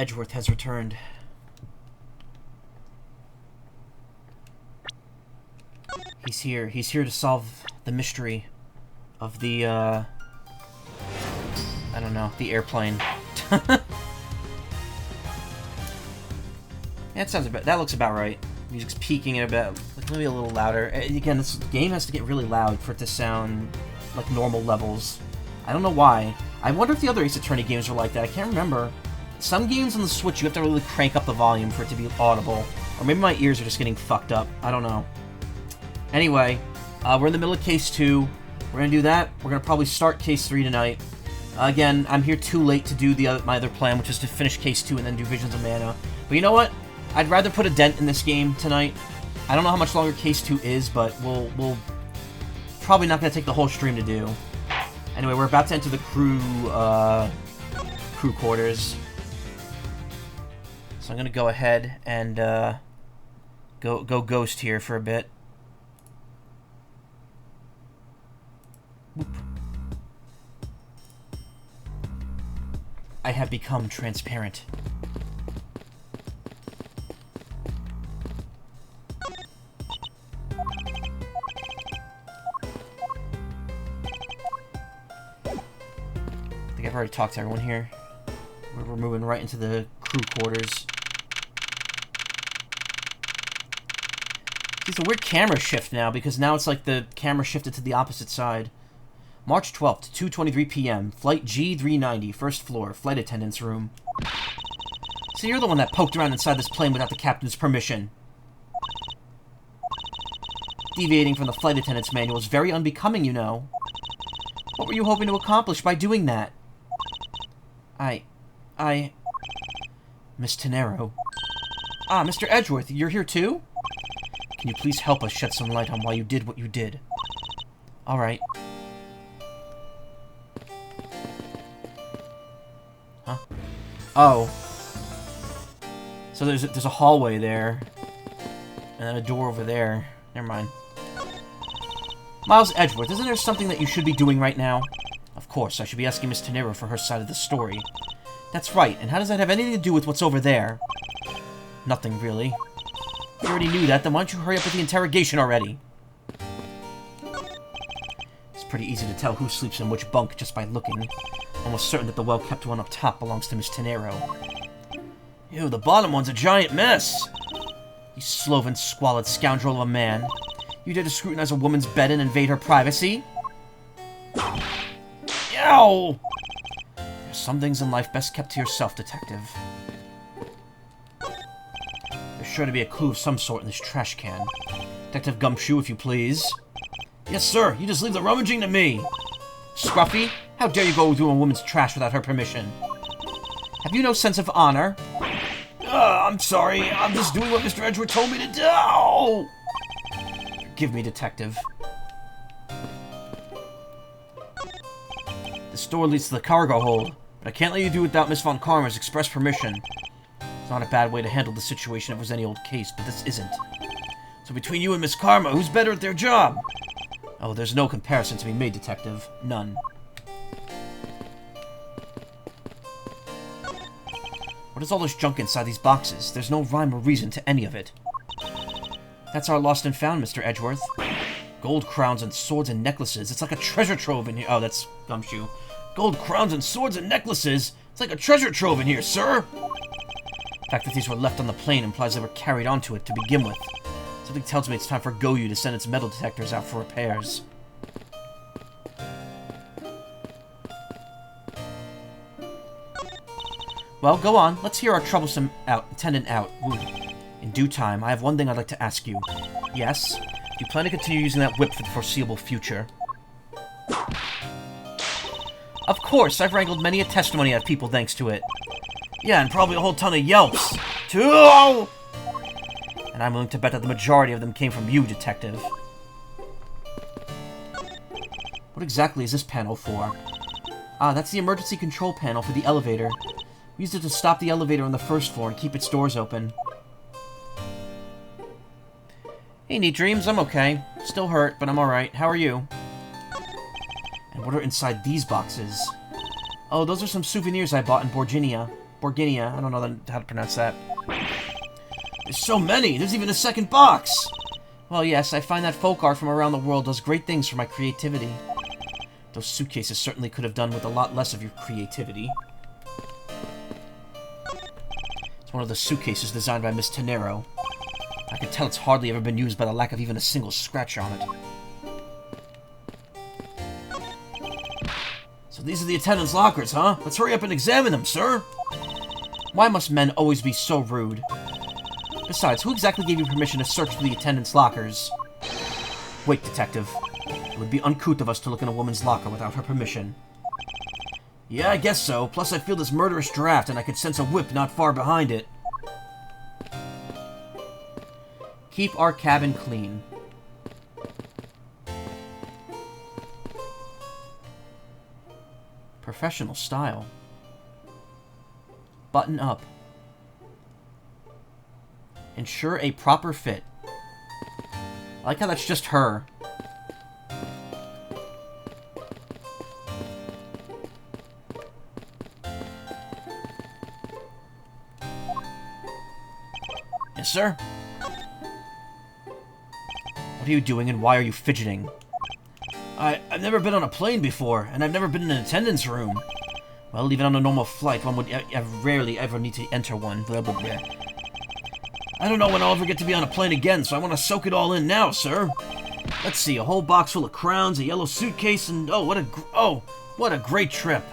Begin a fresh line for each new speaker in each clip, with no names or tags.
Edgeworth has returned. He's here. He's here to solve the mystery of the, I don't know, the airplane. That looks about right. Music's peaking a bit, like maybe a little louder. Again, this game has to get really loud for it to sound like normal levels. I don't know why. I wonder if the other Ace Attorney games are like that. I can't remember. Some games on the Switch, you have to really crank up the volume for it to be audible. Or maybe my ears are just getting fucked up. I don't know. Anyway, we're in the middle of Case 2. We're going to do that. We're going to probably start Case 3 tonight. Again, I'm here too late to do my other plan, which is to finish Case 2 and then do Visions of Mana. But you know what? I'd rather put a dent in this game tonight. I don't know how much longer Case 2 is, but we'll probably not going to take the whole stream to do. Anyway, we're about to enter the crew quarters. So I'm going to go ahead and go ghost here for a bit. Whoop. I have become transparent. I think I've already talked to everyone here. We're moving right into the crew quarters. It's a weird camera shift now, because now it's like the camera shifted to the opposite side. March 12th, 2:23 p.m. Flight G390, first floor, flight attendant's room. So you're the one that poked around inside this plane without the captain's permission. Deviating from the flight attendant's manual is very unbecoming, you know. What were you hoping to accomplish by doing that? Miss Tenero. Ah, Mr. Edgeworth, you're here too? Can you please help us shed some light on why you did what you did? Alright. Huh? Oh. So there's a hallway there. And then a door over there. Never mind. Miles Edgeworth, isn't there something that you should be doing right now? Of course, I should be asking Miss Tenero for her side of the story. That's right, and how does that have anything to do with what's over there? Nothing, really. You already knew that, then why don't you hurry up with the interrogation already? It's pretty easy to tell who sleeps in which bunk just by looking. Almost certain that the well-kept one up top belongs to Miss Tenero. Ew, the bottom one's a giant mess! You sloven, squalid scoundrel of a man. You dare to scrutinize a woman's bed and invade her privacy? Ow! There's some things in life best kept to yourself, Detective. There's sure to be a clue of some sort in this trash can. Detective Gumshoe, if you please. Yes, sir. You just leave the rummaging to me. Scruffy, how dare you go through a woman's trash without her permission? Have you no sense of honor? I'm sorry. I'm just doing what Mr. Edgeworth told me to do! Forgive me, Detective. This door leads to the cargo hold, but I can't let you do it without Miss Von Karma's express permission. It's not a bad way to handle the situation if it was any old case, but this isn't. So between you and Miss Karma, who's better at their job? Oh, there's no comparison to be made, Detective. None. What is all this junk inside these boxes? There's no rhyme or reason to any of it. That's our lost and found, Mr. Edgeworth. Gold crowns and swords and necklaces. It's like a treasure trove in here. Oh, that's Gumshoe. Gold crowns and swords and necklaces. It's like a treasure trove in here, sir. The fact that these were left on the plane implies they were carried onto it to begin with. Something tells me it's time for Goyu to send its metal detectors out for repairs. Well, go on. Let's hear our troublesome attendant out. Ooh. In due time, I have one thing I'd like to ask you. Yes? Do you plan to continue using that whip for the foreseeable future? Of course, I've wrangled many a testimony out of people thanks to it. Yeah, and probably a whole ton of yelps. Too! And I'm willing to bet that the majority of them came from you, Detective. What exactly is this panel for? Ah, that's the emergency control panel for the elevator. We used it to stop the elevator on the first floor and keep its doors open. Hey, Neat Dreams, I'm okay. Still hurt, but I'm alright. How are you? And what are inside these boxes? Oh, those are some souvenirs I bought in Borginia. Borginia. I don't know how to pronounce that. There's so many! There's even a second box! Well, yes, I find that folk art from around the world does great things for my creativity. Those suitcases certainly could have done with a lot less of your creativity. It's one of the suitcases designed by Miss Tenero. I can tell it's hardly ever been used by the lack of even a single scratch on it. So these are the attendants' lockers, huh? Let's hurry up and examine them, sir! Why must men always be so rude? Besides, who exactly gave you permission to search through the attendants' lockers? Wait, detective. It would be uncouth of us to look in a woman's locker without her permission. Yeah, I guess so. Plus, I feel this murderous draft, and I could sense a whip not far behind it. Keep our cabin clean. Professional style. Button up. Ensure a proper fit. I like how that's just her. Yes, sir? What are you doing and why are you fidgeting? I've never been on a plane before, and I've never been in an attendance room. Well, even on a normal flight, one would rarely ever need to enter one. Blah, blah, blah. I don't know when I'll ever get to be on a plane again, so I want to soak it all in now, sir. Let's see, a whole box full of crowns, a yellow suitcase, and what a great trip.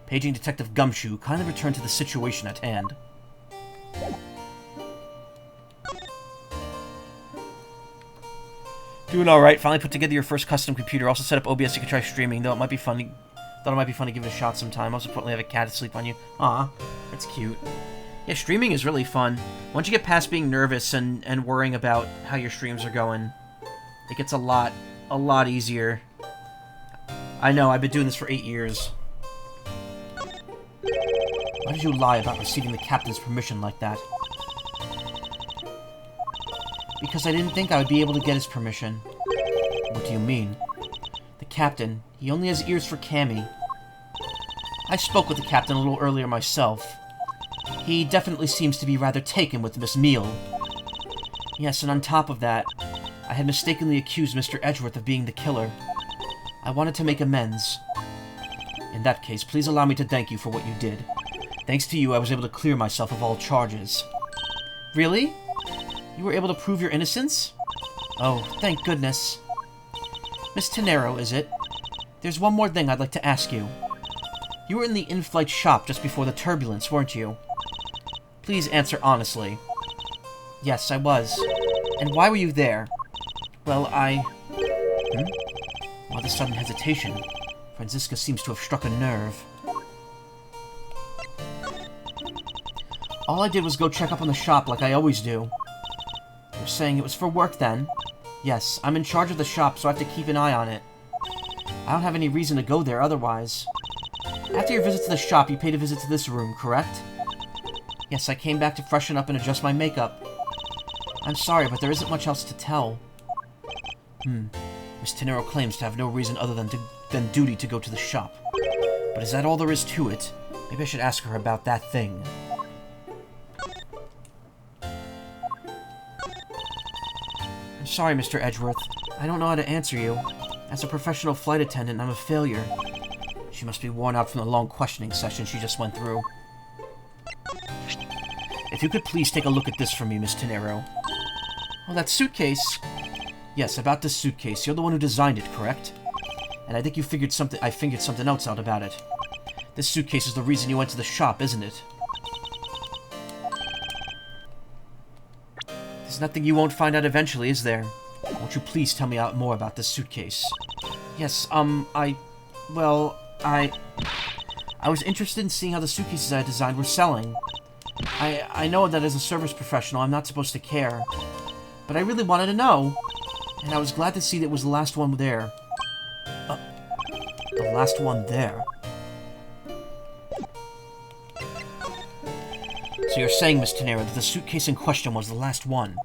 Paging Detective Gumshoe, kindly return to the situation at hand. Doing alright, finally put together your first custom computer, also set up OBS so you can try streaming, though it might be funny. Thought it might be fun to give it a shot sometime. Also, importantly, have a cat asleep on you. Aw, that's cute. Yeah, streaming is really fun. Once you get past being nervous and worrying about how your streams are going, it gets a lot easier. I know, I've been doing this for 8 years. Why did you lie about receiving the captain's permission like that? Because I didn't think I would be able to get his permission. What do you mean? The captain, he only has ears for Cammy. I spoke with the captain a little earlier myself. He definitely seems to be rather taken with Miss Meal. Yes, and on top of that, I had mistakenly accused Mr. Edgeworth of being the killer. I wanted to make amends. In that case, please allow me to thank you for what you did. Thanks to you, I was able to clear myself of all charges. Really? You were able to prove your innocence? Oh, thank goodness. Miss Tenero, is it? There's one more thing I'd like to ask you. You were in the in-flight shop just before the turbulence, weren't you? Please answer honestly. Yes, I was. And why were you there? Well, Why the sudden hesitation? Franziska seems to have struck a nerve. All I did was go check up on the shop like I always do. You're saying it was for work then? Yes, I'm in charge of the shop, so I have to keep an eye on it. I don't have any reason to go there otherwise. After your visit to the shop, you paid a visit to this room, correct? Yes, I came back to freshen up and adjust my makeup. I'm sorry, but there isn't much else to tell. Miss Tenero claims to have no reason other than duty to go to the shop. But is that all there is to it? Maybe I should ask her about that thing. I'm sorry, Mr. Edgeworth. I don't know how to answer you. As a professional flight attendant, I'm a failure. She must be worn out from the long questioning session she just went through. If you could please take a look at this for me, Miss Tenero. Oh, that suitcase. Yes, about this suitcase. You're the one who designed it, correct? And I think I figured something else out about it. This suitcase is the reason you went to the shop, isn't it? There's nothing you won't find out eventually, is there? Won't you please tell me more about this suitcase? Yes, I was interested in seeing how the suitcases I designed were selling. I know that as a service professional, I'm not supposed to care. But I really wanted to know. And I was glad to see that it was the last one there. The last one there? So you're saying, Miss Tenero, that the suitcase in question was the last one?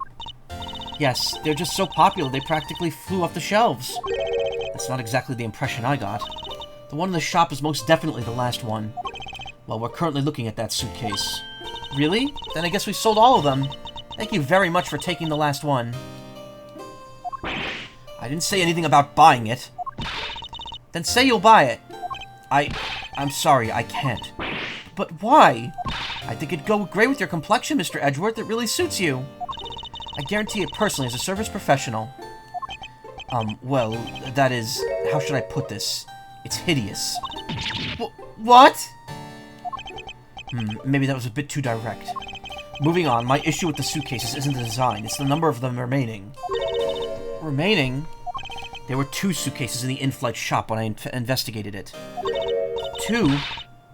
Yes, they're just so popular they practically flew off the shelves. That's not exactly the impression I got. The one in the shop is most definitely the last one. Well, we're currently looking at that suitcase. Really? Then I guess we sold all of them. Thank you very much for taking the last one. I didn't say anything about buying it. Then say you'll buy it. I'm sorry, I can't. But why? I think it'd go great with your complexion, Mr. Edgeworth. It really suits you. I guarantee it personally as a service professional. Well, that is... How should I put this? It's hideous. What? Maybe that was a bit too direct. Moving on, my issue with the suitcases isn't the design, it's the number of them remaining. Remaining? There were 2 suitcases in the in-flight shop when I investigated it. 2?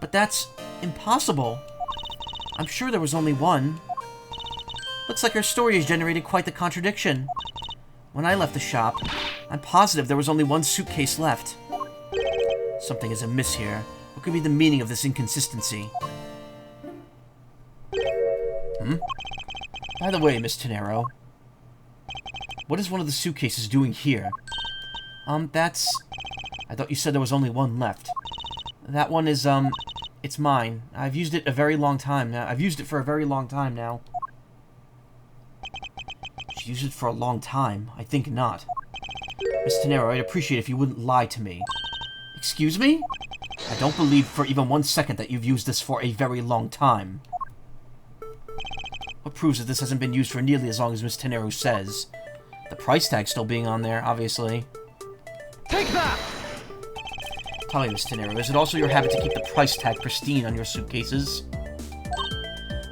But that's impossible. I'm sure there was only 1. Looks like our story has generated quite the contradiction. When I left the shop, I'm positive there was only 1 suitcase left. Something is amiss here. What could be the meaning of this inconsistency? By the way, Miss Tenero, what is one of the suitcases doing here? That's... I thought you said there was only 1 left. That one is, it's mine. I've used it a very long time now. I've used it for a very long time now. She used it for a long time? I think not. Miss Tenero, I'd appreciate if you wouldn't lie to me. Excuse me? I don't believe for even 1 second that you've used this for a very long time. What proves that this hasn't been used for nearly as long as Miss Tenero says? The price tag still being on there, obviously.
Take that!
Tell me, Miss Tenero, is it also your habit to keep the price tag pristine on your suitcases?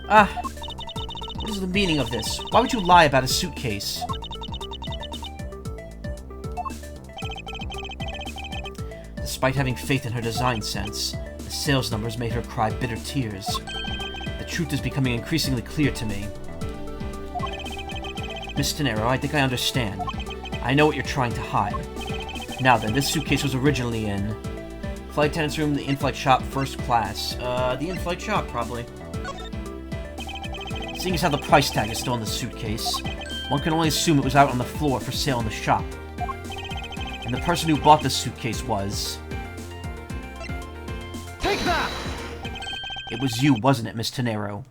What is the meaning of this? Why would you lie about a suitcase? Despite having faith in her design sense, the sales numbers made her cry bitter tears. The truth is becoming increasingly clear to me. Miss Tenero, I think I understand. I know what you're trying to hide. Now then, this suitcase was originally in... Flight attendant's room, the in-flight shop, first class. The in-flight shop, probably. Seeing as how the price tag is still in the suitcase, one can only assume it was out on the floor for sale in the shop. And the person who bought the suitcase was...
Take that!
It was you, wasn't it, Miss Tenero?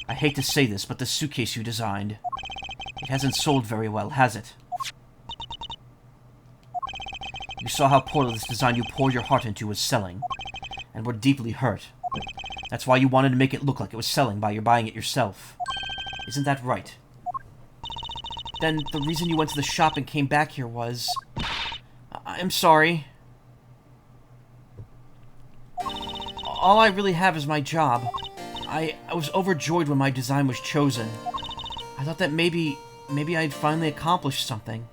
I hate to say this, but the suitcase you designed... It hasn't sold very well, has it? You saw how poorly this design you poured your heart into was selling, and were deeply hurt. That's why you wanted to make it look like it was selling by your buying it yourself. Isn't that right? Then the reason you went to the shop and came back here was... I'm sorry. All I really have is my job. I was overjoyed when my design was chosen. I thought that maybe I'd finally accomplished something.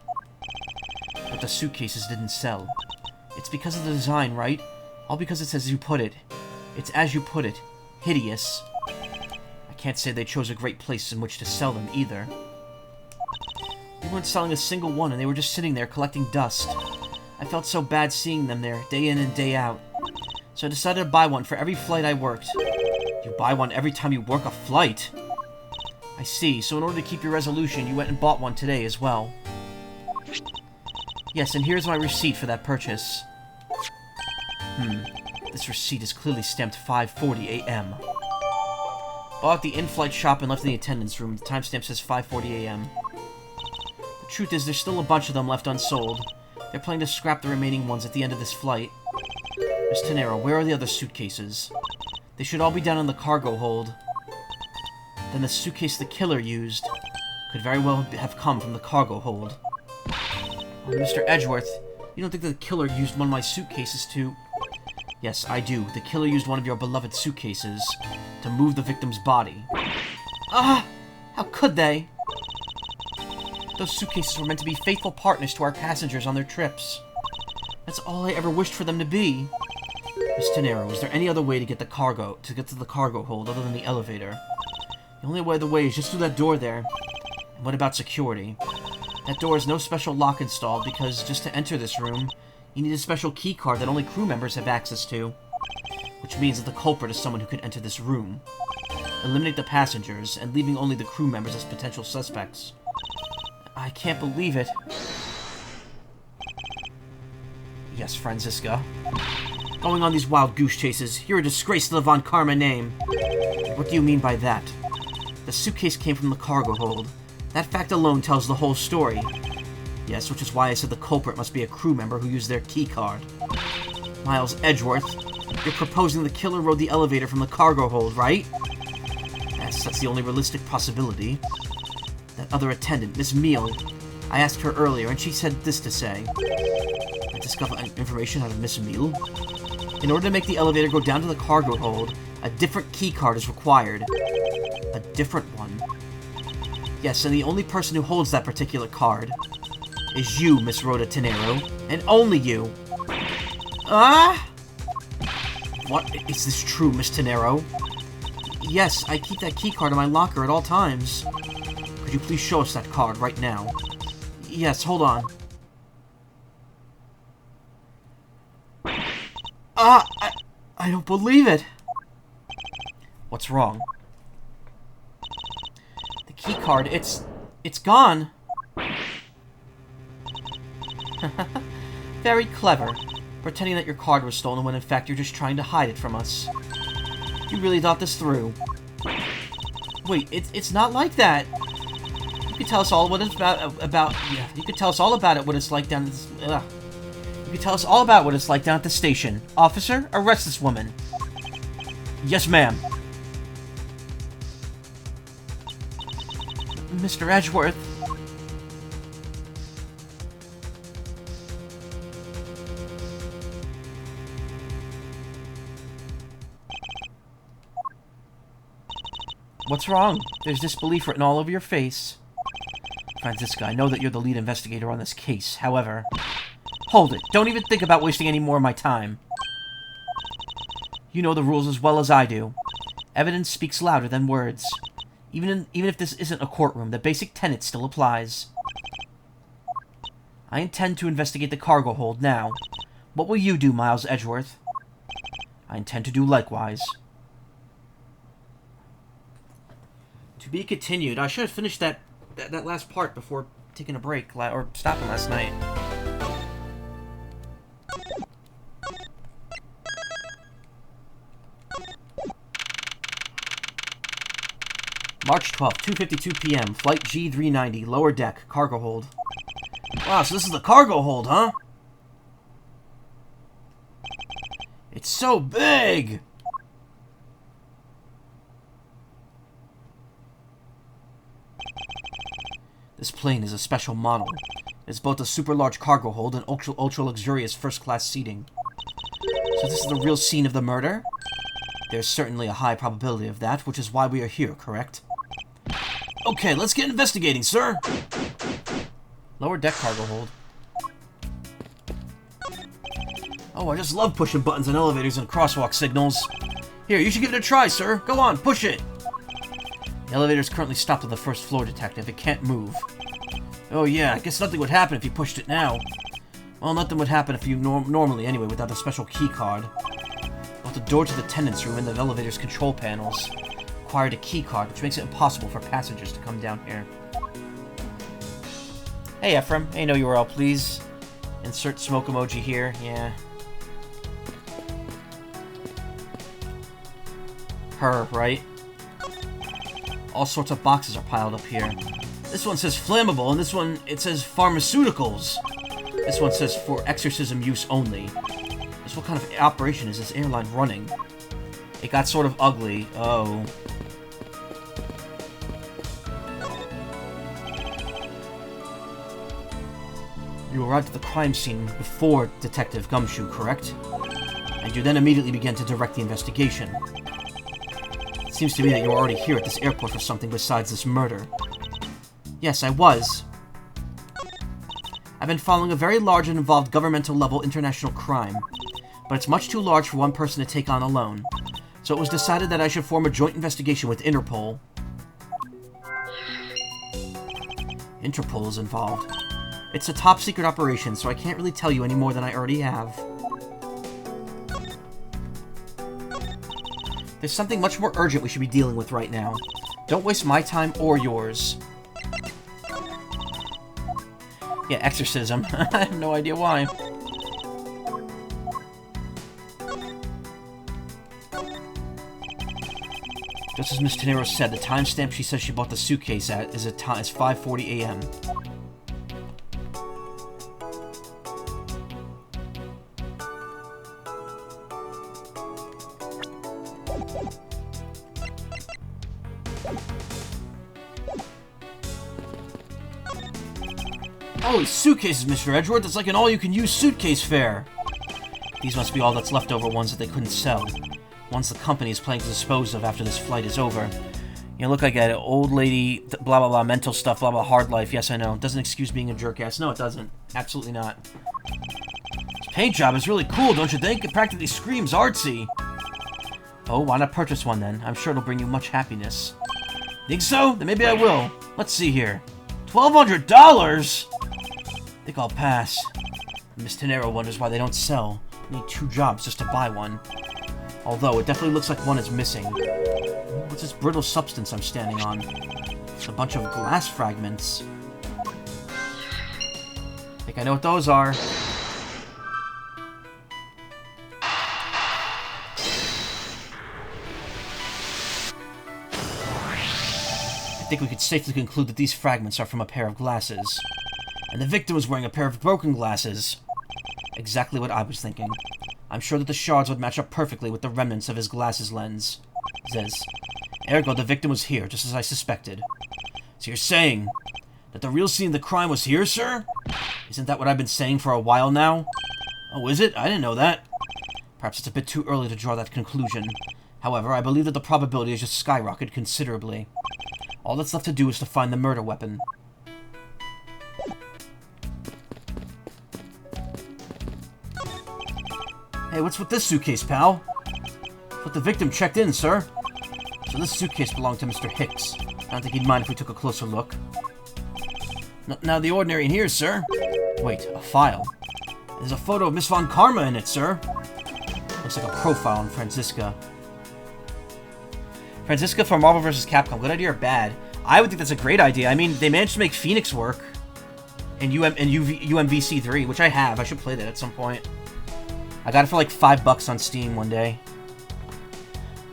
But the suitcases didn't sell. It's because of the design, right? All because it's as you put it. It's as you put it. Hideous. I can't say they chose a great place in which to sell them, either. They weren't selling a single one, and they were just sitting there collecting dust. I felt so bad seeing them there, day in and day out. So I decided to buy one for every flight I worked. You buy one every time you work a flight? I see, so in order to keep your resolution, you went and bought one today as well. Yes, and here's my receipt for that purchase. This receipt is clearly stamped 5:40 a.m. Bought at the in-flight shop and left in the attendance room. The timestamp says 5:40 a.m. The truth is, there's still a bunch of them left unsold. They're planning to scrap the remaining ones at the end of this flight. Miss Tenero, where are the other suitcases? They should all be down in the cargo hold. Then the suitcase the killer used could very well have come from the cargo hold. Oh, Mr. Edgeworth, you don't think that the killer used one of my suitcases to... Yes, I do. The killer used one of your beloved suitcases to move the victim's body. How could they? Those suitcases were meant to be faithful partners to our passengers on their trips. That's all I ever wished for them to be. Miss Tenero, is there any other way to get to the cargo hold other than the elevator? The only other way is just through that door there. And what about security? That door has no special lock installed because just to enter this room, you need a special key card that only crew members have access to. Which means that the culprit is someone who can enter this room. Eliminate the passengers, and leaving only the crew members as potential suspects. I can't believe it. Yes, Franziska. Going on these wild goose chases. You're a disgrace to the Von Karma name. What do you mean by that? The suitcase came from the cargo hold. That fact alone tells the whole story. Yes, which is why I said the culprit must be a crew member who used their keycard. Miles Edgeworth, you're proposing the killer rode the elevator from the cargo hold, right? Yes, that's the only realistic possibility. That other attendant, Miss Meal, I asked her earlier, and she said this to say. I discovered information out of Miss Meal. In order to make the elevator go down to the cargo hold, a different keycard is required. A different one. Yes, and the only person who holds that particular card is you, Miss Rhoda Tenero, and only you. Ah! What? Is this true, Miss Tenero? Yes, I keep that keycard in my locker at all times. Could you please show us that card right now? Yes, hold on. I don't believe it. What's wrong? The keycard, it's gone. Very clever. Pretending that your card was stolen when in fact you're just trying to hide it from us. You really thought this through. Wait, it's not like that. You could tell us all what it's about. Yeah, you could tell us all about it. What it's like down. You could tell us all about what it's like down at the station. Officer, arrest this woman. Yes, ma'am. Mr. Edgeworth. What's wrong? There's disbelief written all over your face. Francisca, I know that you're the lead investigator on this case. However... Hold it. Don't even think about wasting any more of my time. You know the rules as well as I do. Evidence speaks louder than words. Even if this isn't a courtroom, the basic tenet still applies. I intend to investigate the cargo hold now. What will you do, Miles Edgeworth? I intend to do likewise. To be continued. I should have finished that last part before taking a break, or stopping last night. March 12th, 2:52 p.m. Flight G390, lower deck, cargo hold. Wow, so this is the cargo hold, huh? It's so big! This plane is a special model. It's both a super large cargo hold and ultra luxurious first-class seating. So this is the real scene of the murder? There's certainly a high probability of that, which is why we are here, correct? Okay, let's get investigating, sir! Lower deck cargo hold. Oh, I just love pushing buttons on elevators and crosswalk signals. Here, you should give it a try, sir. Go on, push it! The elevator's currently stopped on the first floor, Detective. It can't move. Oh yeah, I guess nothing would happen if you pushed it now. Well, nothing would happen if you normally anyway, without a special key card. Both the door to the attendance room and the elevator's control panels required a key card, which makes it impossible for passengers to come down here. Hey, Ephraim. Hey, no URL, please. Insert smoke emoji here. Yeah. Her, right? All sorts of boxes are piled up here. This one says flammable, and this one, it says pharmaceuticals. This one says for exorcism use only. What kind of operation is this airline running? It got sort of ugly. Oh. You arrived at the crime scene before Detective Gumshoe, correct? And you then immediately began to direct the investigation. It seems to me that you were already here at this airport for something besides this murder. Yes, I was. I've been following a very large and involved governmental-level international crime, but it's much too large for one person to take on alone. So it was decided that I should form a joint investigation with Interpol. Interpol is involved. It's a top-secret operation, so I can't really tell you any more than I already have. There's something much more urgent we should be dealing with right now. Don't waste my time or yours. Yeah, exorcism. I have no idea why. Just as Miss Tenero said, the timestamp she says she bought the suitcase at is 5:40 a.m. Holy suitcases, Mr. Edgeworth. It's like an all-you-can-use suitcase fair. These must be all that's left over ones that they couldn't sell. Ones the company is planning to dispose of after this flight is over. You look like an old lady, blah blah blah, mental stuff, blah blah, hard life. Yes, I know. Doesn't excuse being a jerk-ass. No, it doesn't. Absolutely not. This paint job is really cool, don't you think? It practically screams artsy. Oh, why not purchase one then? I'm sure it'll bring you much happiness. Think so? Then maybe I will. Let's see here. $1,200? I think I'll pass. Miss Tenero wonders why they don't sell. I need 2 jobs just to buy one. Although, it definitely looks like one is missing. What's this brittle substance I'm standing on? It's a bunch of glass fragments. I think I know what those are. I think we could safely conclude that these fragments are from a pair of glasses. And the victim was wearing a pair of broken glasses. Exactly what I was thinking. I'm sure that the shards would match up perfectly with the remnants of his glasses lens. Says, ergo, the victim was here, just as I suspected. So you're saying that the real scene of the crime was here, sir? Isn't that what I've been saying for a while now? Oh, is it? I didn't know that. Perhaps it's a bit too early to draw that conclusion. However, I believe that the probability has just skyrocketed considerably. All that's left to do is to find the murder weapon. Hey, what's with this suitcase, pal? But the victim checked in, sir. So this suitcase belonged to Mr. Hicks. I don't think he'd mind if we took a closer look. Nothing out of the ordinary in here, sir. Wait, a file. There's a photo of Miss Von Karma in it, sir. Looks like a profile on Franziska. Franziska from Marvel vs. Capcom. Good idea or bad? I would think that's a great idea. I mean, they managed to make Phoenix work. And UMVC 3, which I have. I should play that at some point. I got it for like $5 on Steam one day.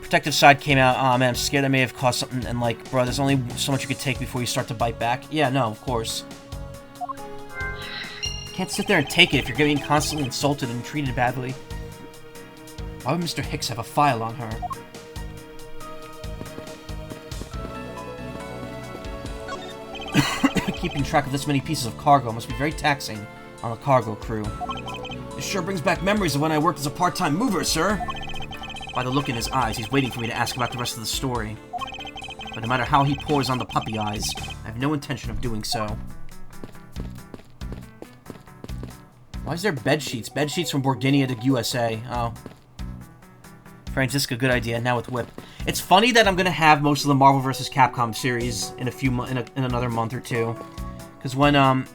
Protective Side came out. Aw, man, I'm scared I may have caused something. And like, bro, there's only so much you could take before you start to bite back. Yeah, no, of course. Can't sit there and take it if you're getting constantly insulted and treated badly. Why would Mr. Hicks have a file on her? Keeping track of this many pieces of cargo must be very taxing on the cargo crew. This sure brings back memories of when I worked as a part-time mover, sir. By the look in his eyes, he's waiting for me to ask about the rest of the story. But no matter how he pours on the puppy eyes, I have no intention of doing so. Why is there bed sheets? Bed sheets from Borginia to USA. Oh. Franziska, good idea. Now with Whip. It's funny that I'm gonna have most of the Marvel vs. Capcom series in in another month or two, because when I'm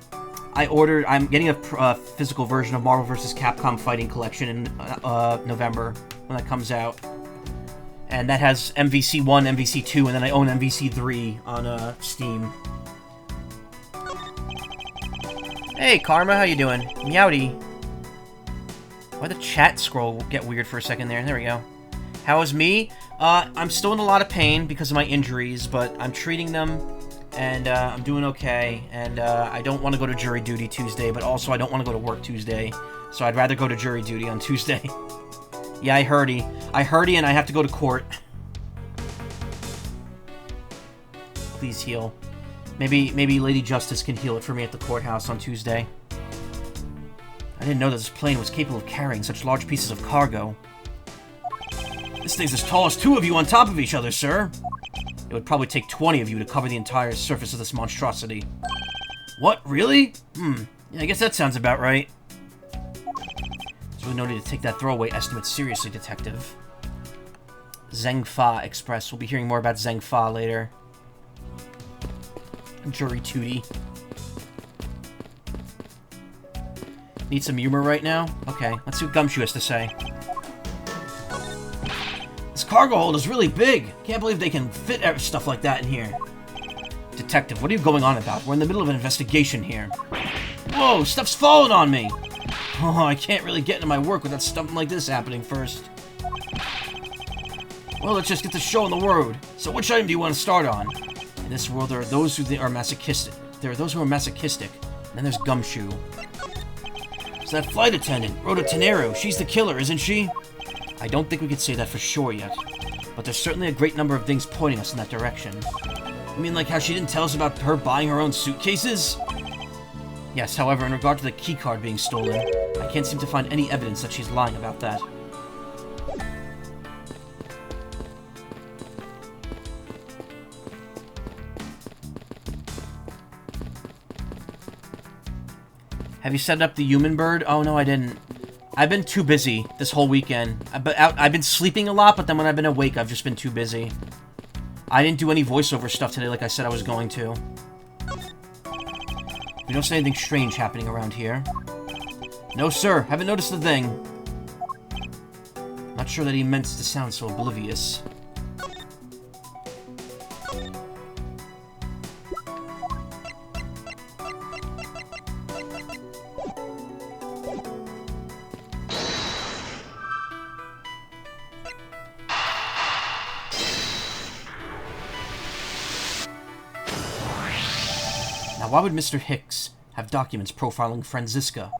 getting a physical version of Marvel vs. Capcom Fighting Collection in November when that comes out, and that has MVC 1, MVC 2, and then I own MVC 3 on Steam. Hey, Karma, how you doing? Meowdy. Why'd the chat scroll get weird for a second there? There we go. How is me? I'm still in a lot of pain because of my injuries, but I'm treating them, and I'm doing okay, and I don't want to go to jury duty Tuesday, but also I don't want to go to work Tuesday, so I'd rather go to jury duty on Tuesday. Yeah, I heardy, and I have to go to court. Please heal. Maybe Lady Justice can heal it for me at the courthouse on Tuesday. I didn't know that this plane was capable of carrying such large pieces of cargo. This thing's as tall as 2 of you on top of each other, sir. It would probably take 20 of you to cover the entire surface of this monstrosity. What, really? Yeah, I guess that sounds about right. There's really no need to take that throwaway estimate seriously, Detective. Zheng-Fa Express. We'll be hearing more about Zheng-Fa later. Jury Tootie. Need some humor right now? Okay, let's see what Gumshoe has to say. This cargo hold is really big. Can't believe they can fit stuff like that in here. Detective, what are you going on about? We're in the middle of an investigation here. Whoa, stuff's falling on me. Oh, I can't really get into my work without something like this happening first. Well, let's just get the show on the road. So which item do you want to start on? In this world, there are those who are masochistic. And then there's Gumshoe. So that flight attendant, Rhoda Tenero, she's the killer, isn't she? I don't think we could say that for sure yet. But there's certainly a great number of things pointing us in that direction. You mean like how she didn't tell us about her buying her own suitcases? Yes, however, in regard to the keycard being stolen, I can't seem to find any evidence that she's lying about that. Have you set up the human bird? Oh, no, I didn't. I've been too busy this whole weekend. I've been sleeping a lot, but then when I've been awake, I've just been too busy. I didn't do any voiceover stuff today like I said I was going to. You don't see anything strange happening around here? No, sir. Haven't noticed a thing. Not sure that he meant to sound so oblivious. Why would Mr. Hicks have documents profiling Franziska?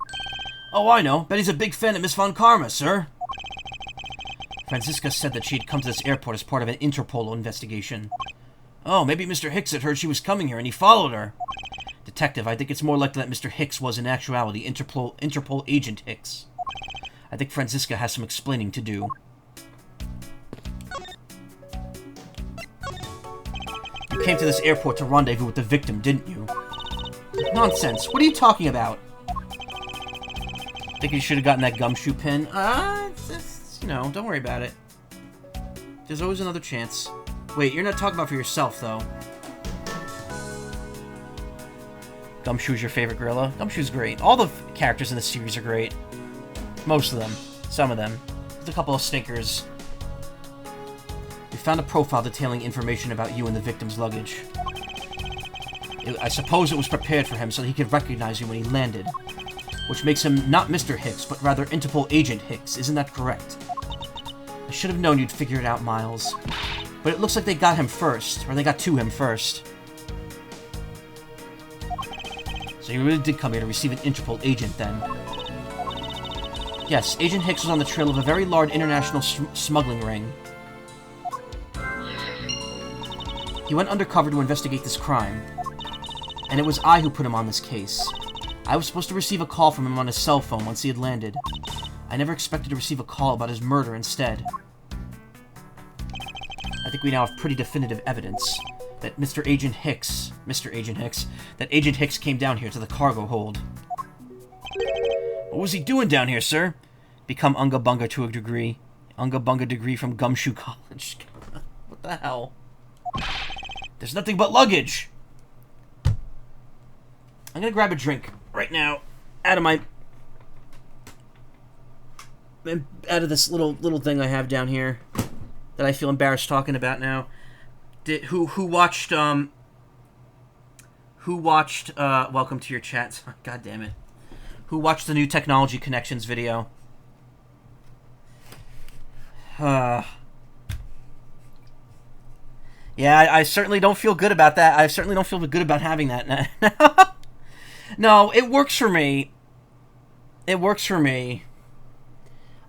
Oh, I know. Bet he's a big fan of Miss Von Karma, sir. Franziska said that she had come to this airport as part of an Interpol investigation. Oh, maybe Mr. Hicks had heard she was coming here and he followed her. Detective, I think it's more likely that Mr. Hicks was in actuality Interpol agent Hicks. I think Franziska has some explaining to do. You came to this airport to rendezvous with the victim, didn't you? Nonsense. What are you talking about? Think you should have gotten that gumshoe pin? You know, don't worry about it. There's always another chance. Wait, you're not talking about for yourself, though. Gumshoe's your favorite gorilla? Gumshoe's great. All the characters in the series are great. Most of them. Some of them. There's a couple of stinkers. We found a profile detailing information about you and the victim's luggage. I suppose it was prepared for him so that he could recognize you when he landed. Which makes him not Mr. Hicks, but rather Interpol Agent Hicks. Isn't that correct? I should have known you'd figure it out, Miles. But it looks like they got him first. Or they got to him first. So you really did come here to receive an Interpol agent, then. Yes, Agent Hicks was on the trail of a very large international smuggling ring. He went undercover to investigate this crime. And it was I who put him on this case. I was supposed to receive a call from him on his cell phone once he had landed. I never expected to receive a call about his murder instead. I think we now have pretty definitive evidence that Agent Hicks, that Agent Hicks came down here to the cargo hold. What was he doing down here, sir? Become Unga Bunga to a degree. Unga Bunga degree from Gumshoe College. What the hell? There's nothing but luggage! I'm gonna grab a drink right now out of this little thing I have down here that I feel embarrassed talking about now. Who watched welcome to your chat. God damn it. Who watched the new Technology Connections video? Yeah, I certainly don't feel good about that. I certainly don't feel good about having that. No, it works for me. It works for me.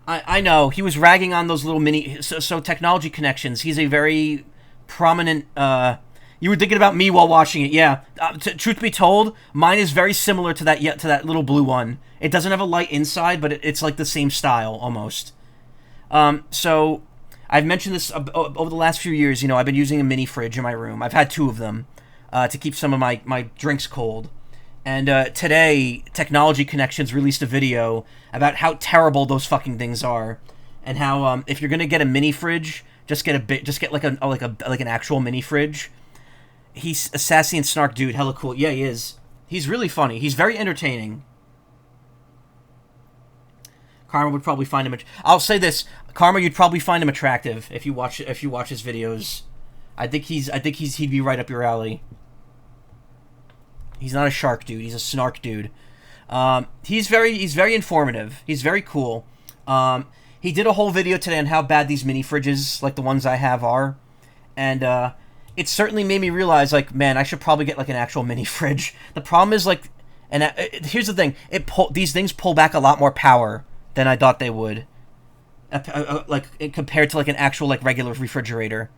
I know. He was ragging on those little mini... So Technology Connections, he's a very prominent... You were thinking about me while watching it, yeah. Truth be told, mine is very similar to that little blue one. It doesn't have a light inside, but it's like the same style, almost. So, I've mentioned this over the last few years. You know, I've been using a mini fridge in my room. I've had 2 of them to keep some of my drinks cold. And today, Technology Connections released a video about how terrible those fucking things are, and how if you're gonna get a mini fridge, just get like an actual mini fridge. He's a sassy and snark dude, hella cool. Yeah, he is. He's really funny. He's very entertaining. Karma would probably find him. I'll say this, Karma, you'd probably find him attractive if you watch his videos. I think he'd be right up your alley. He's not a shark dude. He's a snark dude. He's very informative. He's very cool. He did a whole video today on how bad these mini fridges, like the ones I have, are. And, it certainly made me realize, like, man, I should probably get, like, an actual mini fridge. The problem is, like, here's the thing. These things pull back a lot more power than I thought they would. Like, compared to, like, an actual, like, regular refrigerator.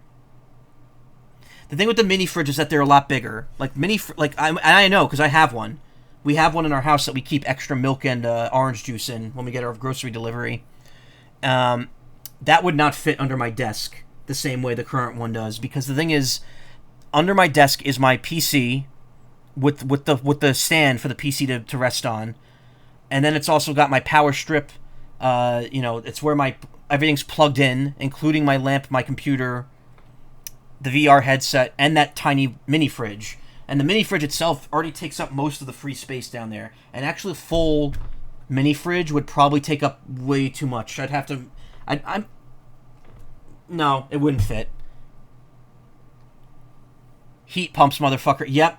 The thing with the mini fridge is that they're a lot bigger. Like, I know, because I have one. We have one in our house that we keep extra milk and orange juice in when we get our grocery delivery. That would not fit under my desk the same way the current one does, because the thing is, under my desk is my PC with the stand for the PC to rest on, and then it's also got my power strip. It's where everything's plugged in, including my lamp, my computer, the VR headset, and that tiny mini fridge. And the mini fridge itself already takes up most of the free space down there. And actually, a full mini fridge would probably take up way too much. I'd have to. No, it wouldn't fit. Heat pumps, motherfucker. Yep,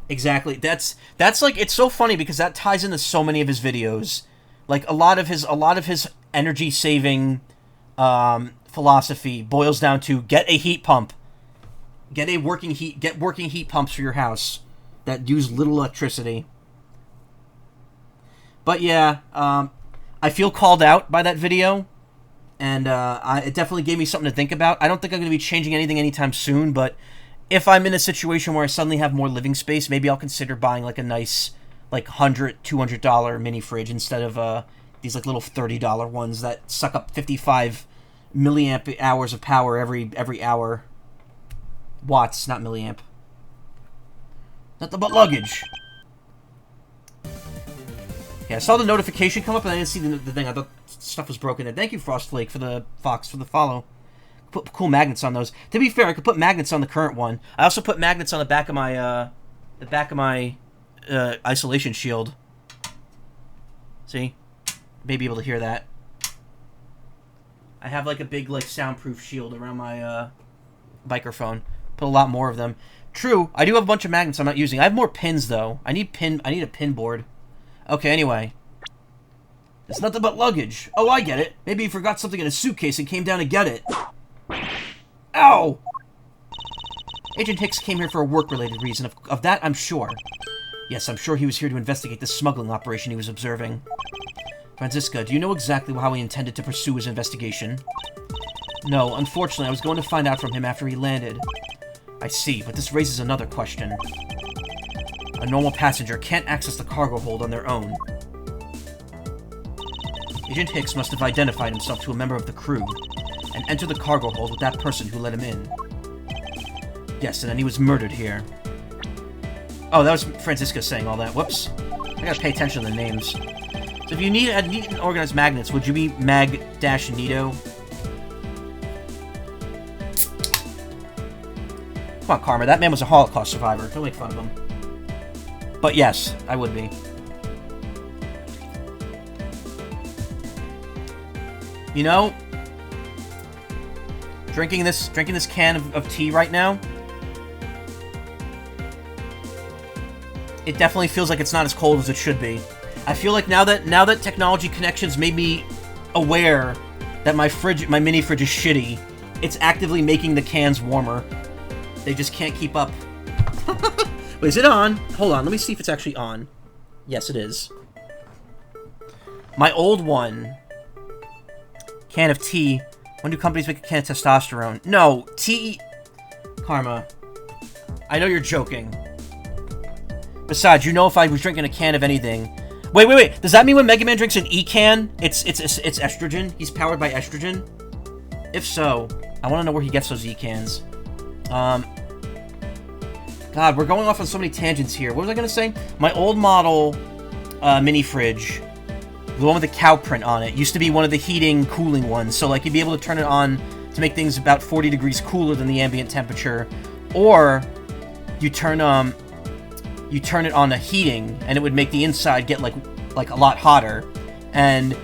exactly. That's like, it's so funny because that ties into so many of his videos. Like, a lot of his energy saving philosophy boils down to get a heat pump. Get working heat pumps for your house that use little electricity. But yeah, I feel called out by that video, and it definitely gave me something to think about. I don't think I'm going to be changing anything anytime soon, but if I'm in a situation where I suddenly have more living space, maybe I'll consider buying like a nice, like $100, $200 mini fridge instead of these like little $30 ones that suck up 55 milliamp hours of power every hour. Watts, not milliamp. Nothing but luggage. Yeah, I saw the notification come up and I didn't see the thing. I thought stuff was broken. And thank you, Frostflake, for the follow. Put cool magnets on those. To be fair, I could put magnets on the current one. I also put magnets on the back of my isolation shield. See? May be able to hear that. I have like a big like soundproof shield around my microphone. Put a lot more of them. True, I do have a bunch of magnets I'm not using. I have more pins though. I need a pin board. Okay, anyway. It's nothing but luggage. Oh, I get it. Maybe he forgot something in a suitcase and came down to get it. Ow! Agent Hicks came here for a work-related reason. Of that, I'm sure. Yes, I'm sure he was here to investigate the smuggling operation he was observing. Franziska, do you know exactly how he intended to pursue his investigation? No, unfortunately, I was going to find out from him after he landed. I see, but this raises another question. A normal passenger can't access the cargo hold on their own. Agent Hicks must have identified himself to a member of the crew and entered the cargo hold with that person who let him in. Yes, and then he was murdered here. Oh, that was Franziska saying all that. Whoops. I gotta pay attention to the names. So if you need and organized magnets, would you be Mag-Nito? Come on, Karma. That man was a Holocaust survivor. Don't make fun of him. But yes, I would be. You know, drinking this can of tea right now, it definitely feels like it's not as cold as it should be. I feel like now that technology connections made me aware that my mini fridge is shitty, it's actively making the cans warmer. They just can't keep up. Wait, is it on? Hold on, let me see if it's actually on. Yes, it is. My old one, can of tea. When do companies make a can of testosterone? No, tea. Karma, I know you're joking. Besides, you know if I was drinking a can of anything. Wait. Does that mean when Mega Man drinks an E-can, it's estrogen? He's powered by estrogen? If so, I want to know where he gets those E-cans. God, we're going off on so many tangents here. What was I going to say? My old model mini fridge, the one with the cow print on it, used to be one of the heating, cooling ones. So, like, you'd be able to turn it on to make things about 40 degrees cooler than the ambient temperature. Or you turn it on to heating, and it would make the inside get, like a lot hotter. And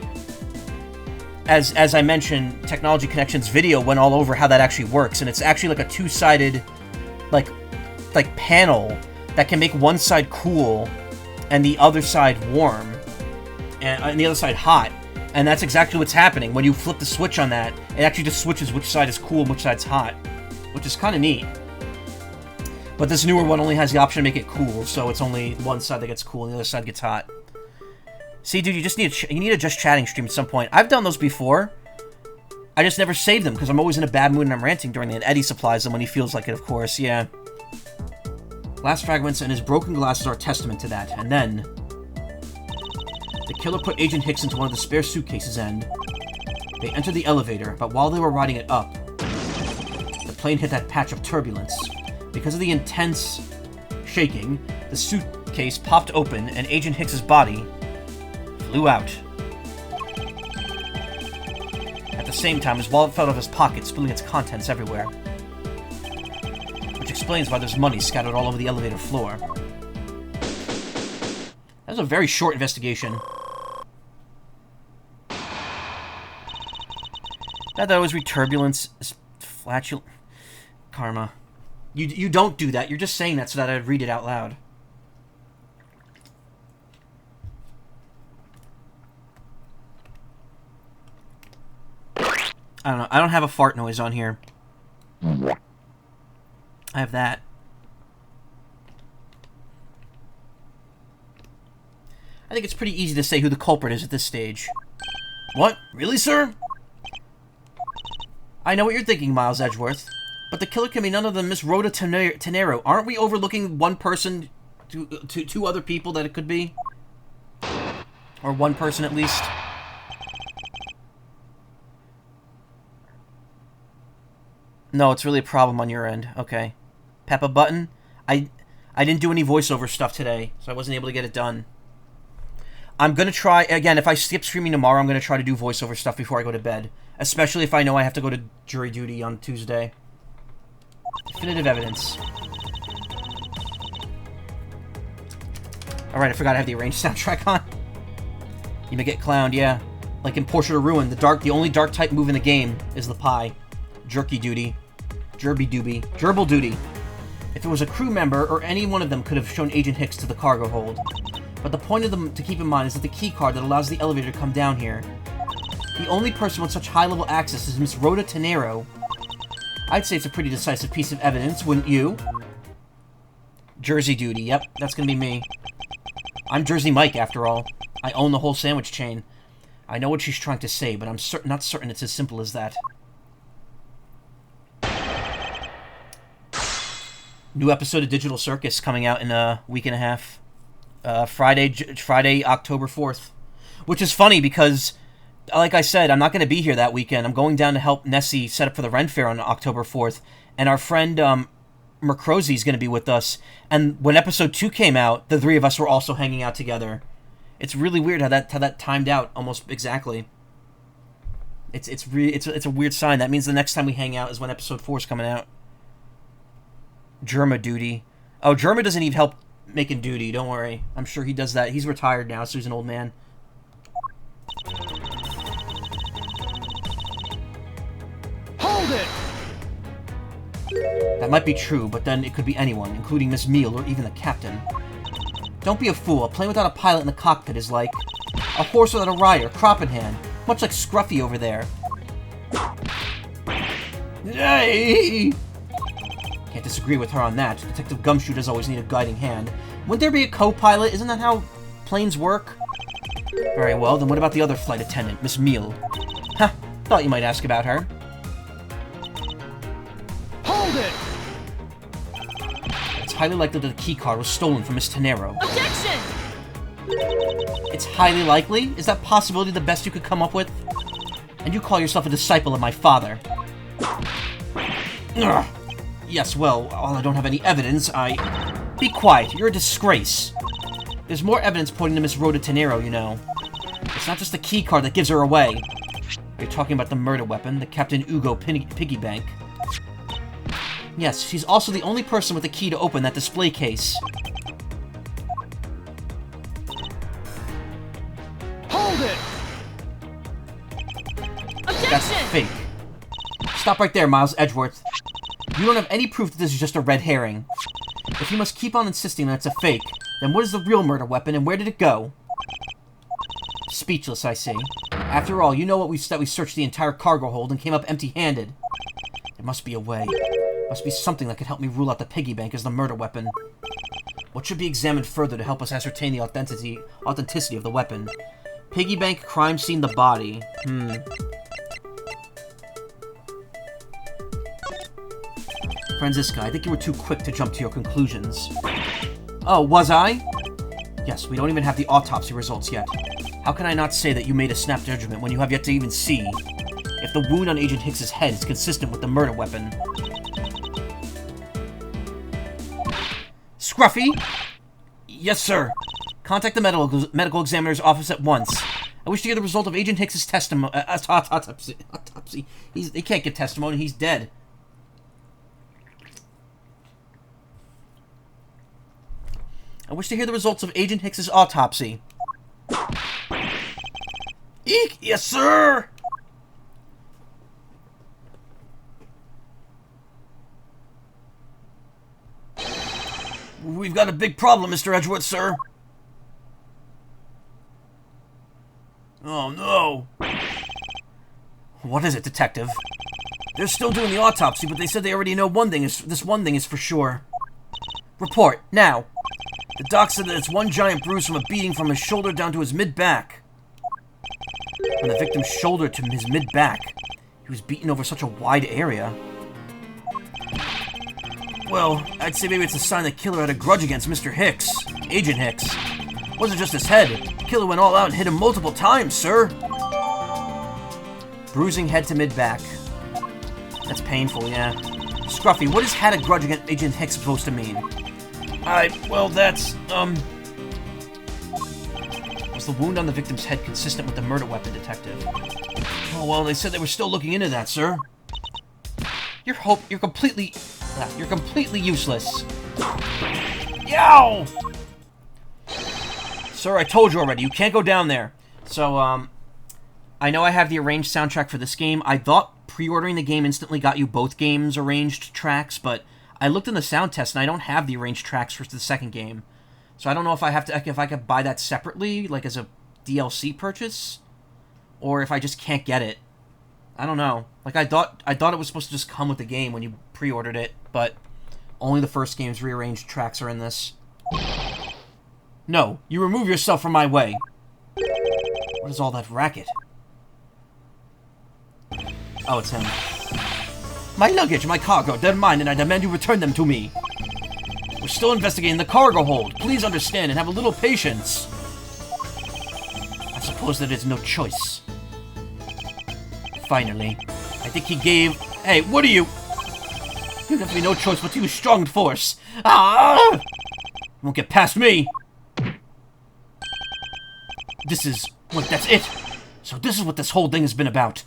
as I mentioned, Technology Connections video went all over how that actually works. And it's actually like a two-sided, like panel that can make one side cool and the other side warm and the other side hot. And that's exactly what's happening. When you flip the switch on that, it actually just switches which side is cool and which side's hot. Which is kind of neat. But this newer one only has the option to make it cool, so it's only one side that gets cool and the other side gets hot. See, dude, you just need a just chatting stream at some point. I've done those before. I just never save them because I'm always in a bad mood and I'm ranting during the. And Eddie supplies them when he feels like it, of course. Yeah. Glass fragments and his broken glasses are a testament to that. And then the killer put Agent Hicks into one of the spare suitcases and they entered the elevator. But while they were riding it up, the plane hit that patch of turbulence. Because of the intense shaking, the suitcase popped open and Agent Hicks's body flew out. At the same time, his wallet fell out of his pocket, spilling its contents everywhere. Which explains why there's money scattered all over the elevator floor. That was a very short investigation. That always read turbulence is flatulent. Karma. You don't do that. You're just saying that so that I'd read it out loud. I don't know. I don't have a fart noise on here. I have that. I think it's pretty easy to say who the culprit is at this stage. What? Really, sir? I know what you're thinking, Miles Edgeworth. But the killer can be none other than Miss Rhoda Tenero. Aren't we overlooking one person to two other people that it could be? Or one person at least? No, it's really a problem on your end. Okay. Peppa Button? I didn't do any voiceover stuff today, so I wasn't able to get it done. I'm going to try, again, if I skip streaming tomorrow, I'm going to try to do voiceover stuff before I go to bed. Especially if I know I have to go to jury duty on Tuesday. Definitive evidence. Alright, I forgot I have the arranged soundtrack on. You may get clowned, yeah. Like in Portrait of Ruin, the only dark type move in the game is the pie. Jerky duty. Jerby doobie. Gerbil duty. If it was a crew member, or any one of them could have shown Agent Hicks to the cargo hold. But the point of them to keep in mind is that the key card that allows the elevator to come down here. The only person with such high-level access is Miss Rhoda Tenero. I'd say it's a pretty decisive piece of evidence, wouldn't you? Jersey duty, yep, that's gonna be me. I'm Jersey Mike, after all. I own the whole sandwich chain. I know what she's trying to say, but I'm not certain it's as simple as that. New episode of Digital Circus coming out in a week and a half. Friday, October 4th. Which is funny because, like I said, I'm not going to be here that weekend. I'm going down to help Nessie set up for the Ren Fair on October 4th. And our friend Mercrozy is going to be with us. And when episode 2 came out, the three of us were also hanging out together. It's really weird how that timed out almost exactly. It's a weird sign. That means the next time we hang out is when episode 4 is coming out. Germa duty. Oh, Germa doesn't need help making duty, don't worry. I'm sure he does that. He's retired now, so he's an old man.
Hold it!
That might be true, but then it could be anyone, including Miss Meal or even the captain. Don't be a fool. A plane without a pilot in the cockpit is like a horse without a rider, crop in hand. Much like Scruffy over there. Yay! Can't disagree with her on that. Detective Gumshoe does always need a guiding hand. Wouldn't there be a co-pilot? Isn't that how planes work? Very well, then what about the other flight attendant, Miss Meal? Ha! Thought you might ask about her.
Hold it!
It's highly likely that the keycard was stolen from Miss Tenero.
Objection!
It's highly likely? Is that possibility the best you could come up with? And you call yourself a disciple of my father. Ugh. Yes, well, while I don't have any evidence, Be quiet, you're a disgrace. There's more evidence pointing to Miss Rhoda Tenero, you know. It's not just the keycard that gives her away. You're talking about the murder weapon, the Captain Ugo piggy bank. Yes, she's also the only person with the key to open that display case.
Hold it!
Objection!
That's fake. Stop right there, Miles Edgeworth. You don't have any proof that this is just a red herring. If you must keep on insisting that it's a fake, then what is the real murder weapon and where did it go? Speechless, I see. After all, you know that we searched the entire cargo hold and came up empty-handed. There must be a way. Must be something that could help me rule out the piggy bank as the murder weapon. What should be examined further to help us ascertain the authenticity of the weapon? Piggy bank, crime scene, the body. Franziska, I think you were too quick to jump to your conclusions. Oh, was I? Yes, we don't even have the autopsy results yet. How can I not say that you made a snap judgment when you have yet to even see if the wound on Agent Hicks's head is consistent with the murder weapon? Scruffy? Yes, sir. Contact the medical examiner's office at once. I wish to hear the result of Agent Hicks's autopsy. He can't get testimony. He's dead. I wish to hear the results of Agent Hicks's autopsy. Eek! Yes, sir! We've got a big problem, Mr. Edgeworth, sir. Oh, no. What is it, Detective? They're still doing the autopsy, but they said they already know this one thing is for sure. Report, now. The doc said that it's one giant bruise from a beating from his shoulder down to his mid-back. From the victim's shoulder to his mid-back. He was beaten over such a wide area. Well, I'd say maybe it's a sign the killer had a grudge against Mr. Hicks. Agent Hicks. It wasn't just his head. The killer went all out and hit him multiple times, sir. Bruising head to mid-back. That's painful, yeah. Scruffy, what is had a grudge against Agent Hicks supposed to mean? Well, that's, Was the wound on the victim's head consistent with the murder weapon, Detective? Oh, well, they said they were still looking into that, sir. You're completely useless. Yow! Sir, I told you already, you can't go down there. So, I know I have the arranged soundtrack for this game. I thought pre-ordering the game instantly got you both games' arranged tracks, but I looked in the sound test and I don't have the arranged tracks for the second game. So I don't know if I could buy that separately, like as a DLC purchase, or if I just can't get it. I don't know. Like I thought it was supposed to just come with the game when you pre-ordered it, but only the first game's rearranged tracks are in this. No, you remove yourself from my way. What is all that racket? Oh, it's him. My luggage, my cargo, they're mine, and I demand you return them to me. We're still investigating the cargo hold. Please understand and have a little patience. I suppose there is no choice. Finally, I think he gave... Hey, what are you? You have to be no choice but to use strong force. Ah! Won't get past me. This is... Wait, that's it. So this is what this whole thing has been about.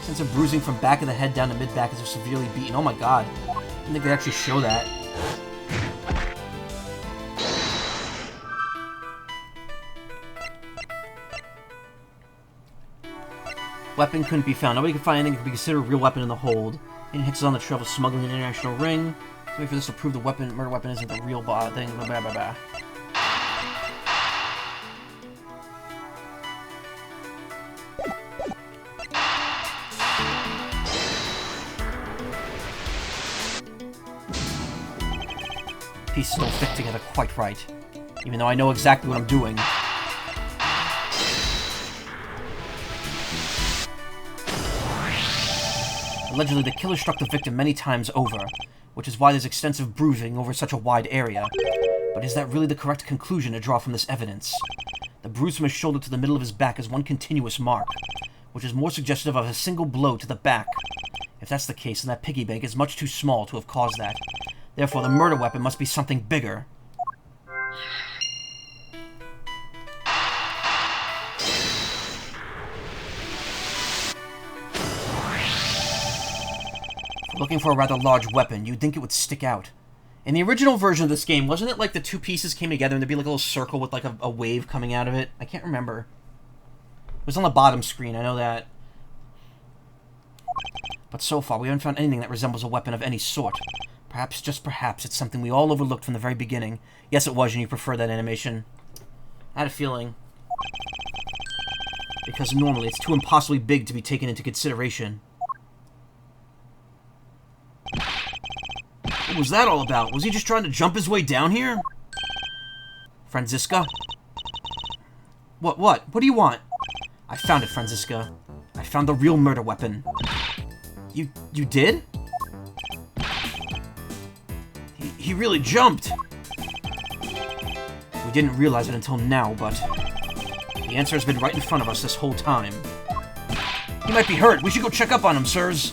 Sense of bruising from back of the head down to mid-back as they're severely beaten. Oh my god. I didn't think they actually show that. Weapon couldn't be found. Nobody could find anything that could be considered a real weapon in the hold. And Hicks is on the trail of smuggling an international ring. Wait for this to prove the murder weapon isn't the real thing. Blah, blah, blah, blah. Pieces don't fit together quite right, even though I know exactly what I'm doing. Allegedly, the killer struck the victim many times over, which is why there's extensive bruising over such a wide area. But is that really the correct conclusion to draw from this evidence? The bruise from his shoulder to the middle of his back is one continuous mark, which is more suggestive of a single blow to the back. If that's the case, then that piggy bank is much too small to have caused that. Therefore, the murder weapon must be something bigger. Looking for a rather large weapon, you'd think it would stick out. In the original version of this game, wasn't it like the two pieces came together and there'd be like a little circle with like a wave coming out of it? I can't remember. It was on the bottom screen, I know that. But so far, we haven't found anything that resembles a weapon of any sort. Perhaps, just perhaps, it's something we all overlooked from the very beginning. Yes, it was, and you prefer that animation. I had a feeling. Because normally, it's too impossibly big to be taken into consideration. What was that all about? Was he just trying to jump his way down here? Franziska? What? What do you want? I found it, Franziska. I found the real murder weapon. You did? He really jumped! We didn't realize it until now, but the answer has been right in front of us this whole time. He might be hurt. We should go check up on him, sirs.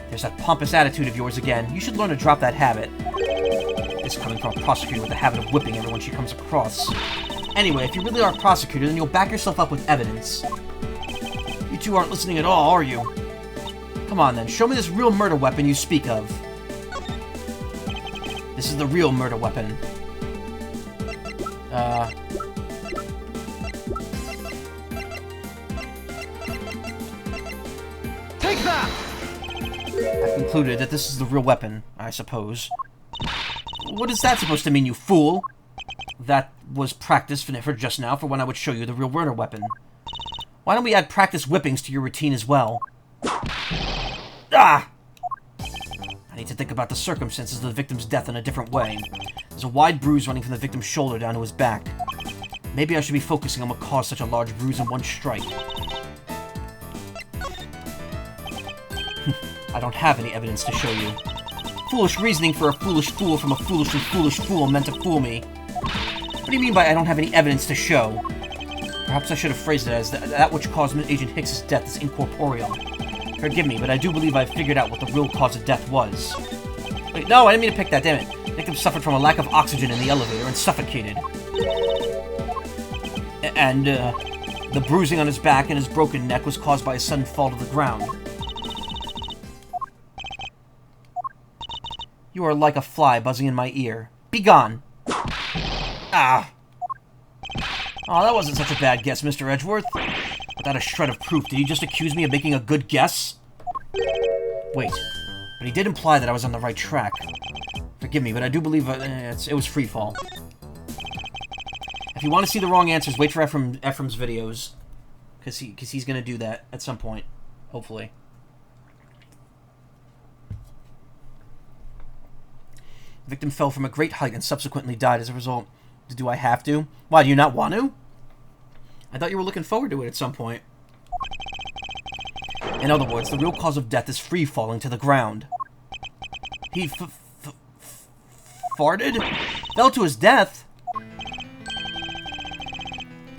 There's that pompous attitude of yours again. You should learn to drop that habit. This coming from a prosecutor with the habit of whipping everyone she comes across. Anyway, if you really are a prosecutor, then you'll back yourself up with evidence. You two aren't listening at all, are you? Come on then, show me this real murder weapon you speak of. This is the real murder weapon.
Take that!
I concluded that this is the real weapon, I suppose. What is that supposed to mean, you fool? That was practice for just now for when I would show you the real murder weapon. Why don't we add practice whippings to your routine as well? Ah! I need to think about the circumstances of the victim's death in a different way. There's a wide bruise running from the victim's shoulder down to his back. Maybe I should be focusing on what caused such a large bruise in one strike. I don't have any evidence to show you. Foolish reasoning for a foolish fool from a foolishly foolish fool meant to fool me. What do you mean by I don't have any evidence to show? Perhaps I should have phrased it as that which caused Agent Hicks's death is incorporeal. Forgive me, but I do believe I've figured out what the real cause of death was. Wait, no, I didn't mean to pick that, damn it. The victim suffered from a lack of oxygen in the elevator and suffocated. And, the bruising on his back and his broken neck was caused by a sudden fall to the ground. You are like a fly buzzing in my ear. Be gone! Ah! Oh, that wasn't such a bad guess, Mr. Edgeworth. Without a shred of proof, did he just accuse me of making a good guess? Wait, but he did imply that I was on the right track. Forgive me, but I do believe it was free fall. If you want to see the wrong answers, wait for Ephraim's videos. Because he's going to do that at some point. Hopefully. The victim fell from a great height and subsequently died as a result. Do I have to? Why, do you not want to? I thought you were looking forward to it at some point. In other words, the real cause of death is free falling to the ground. He farted? Fell to his death?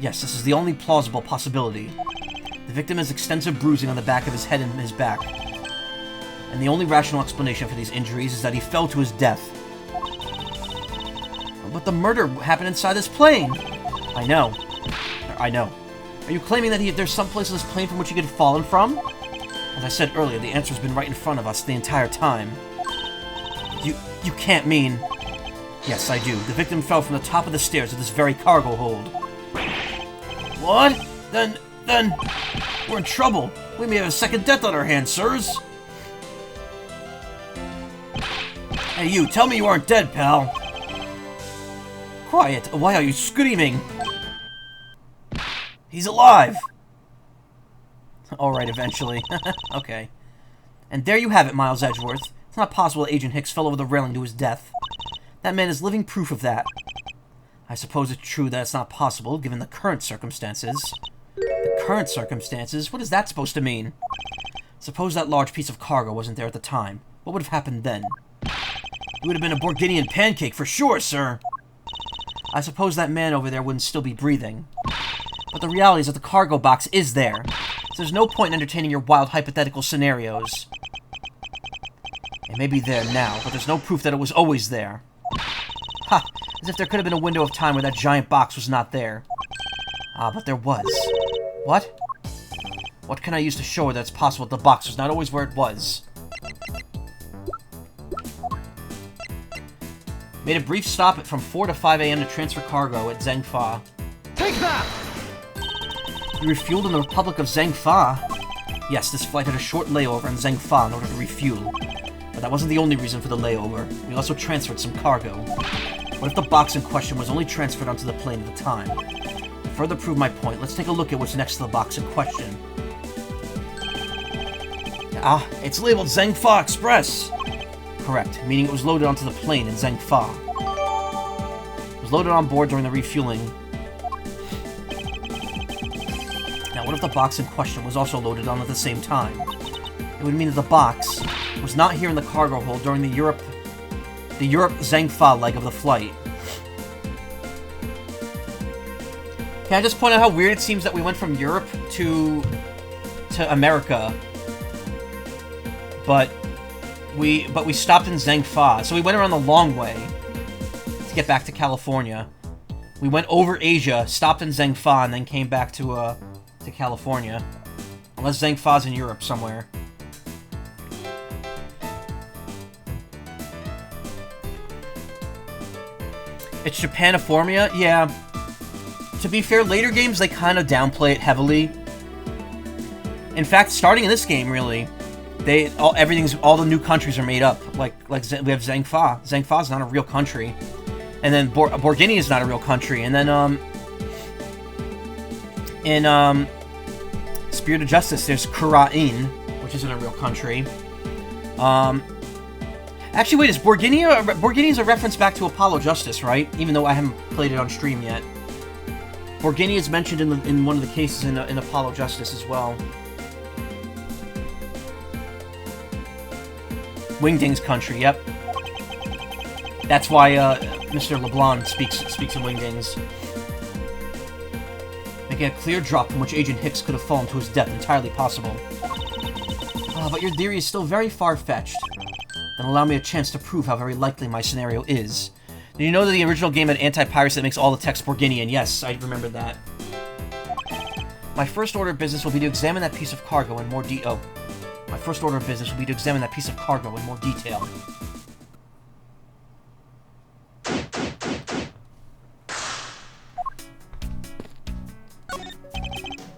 Yes, this is the only plausible possibility. The victim has extensive bruising on the back of his head and his back. And the only rational explanation for these injuries is that he fell to his death. But the murder happened inside this plane! I know. Are you claiming that there's some place on this plane from which he could have fallen from? As I said earlier, the answer's been right in front of us the entire time. You can't mean... Yes, I do. The victim fell from the top of the stairs of this very cargo hold. What? Then... We're in trouble. We may have a second death on our hands, sirs. Hey, you, tell me you aren't dead, pal. Quiet! Why are you screaming? He's alive! Alright, eventually. Okay. And there you have it, Miles Edgeworth. It's not possible that Agent Hicks fell over the railing to his death. That man is living proof of that. I suppose it's true that it's not possible, given the current circumstances. The current circumstances? What is that supposed to mean? Suppose that large piece of cargo wasn't there at the time. What would have happened then? It would have been a Borginian pancake for sure, sir! I suppose that man over there wouldn't still be breathing. But the reality is that the cargo box is there. So there's no point in entertaining your wild hypothetical scenarios. It may be there now, but there's no proof that it was always there. Ha! As if there could have been a window of time where that giant box was not there. Ah, but there was. What? What can I use to show her that it's possible that the box was not always where it was? Made a brief stop from 4 to 5 a.m. to transfer cargo at Zhengfa.
Take that!
You refueled in the Republic of Zhengfa? Yes, this flight had a short layover in Zhengfa in order to refuel. But that wasn't the only reason for the layover. We also transferred some cargo. What if the box in question was only transferred onto the plane at the time? To further prove my point, let's take a look at what's next to the box in question. Ah, it's labeled Zhengfa Express! Correct, meaning it was loaded onto the plane in Zhengfa. It was loaded on board during the refueling. Now, what if the box in question was also loaded on at the same time? It would mean that the box was not here in the cargo hold during the Europe Zhengfa leg of the flight. Can I just point out how weird it seems that we went from Europe to America, but we stopped in Zhengfa, so we went around the long way to get back to California. We went over Asia, stopped in Zhengfa, and then came back to California. Unless Zhengfa's in Europe somewhere. It's Japaniformia? Yeah. To be fair, later games, they kind of downplay it heavily. In fact, starting in this game, really, all the new countries are made up. Like we have Zhengfa. Zhengfa's not a real country. And then Borgini is not a real country. And then, in Spirit of Justice, there's Kura'in, which isn't a real country. Actually, wait, is Borgini is a reference back to Apollo Justice, right? Even though I haven't played it on stream yet. Borgini is mentioned in one of the cases in Apollo Justice as well. Wingding's country, yep. That's why Mr. LeBlanc speaks in Wingdings. Making a clear drop from which Agent Hicks could have fallen to his death entirely possible. But your theory is still very far-fetched. Then allow me a chance to prove how very likely my scenario is. Did you know that the original game had anti-piracy that makes all the text Borginian? Yes, I remember that. My first order of business will be to examine that piece of cargo in more detail. My first order of business will be to examine that piece of cargo in more detail.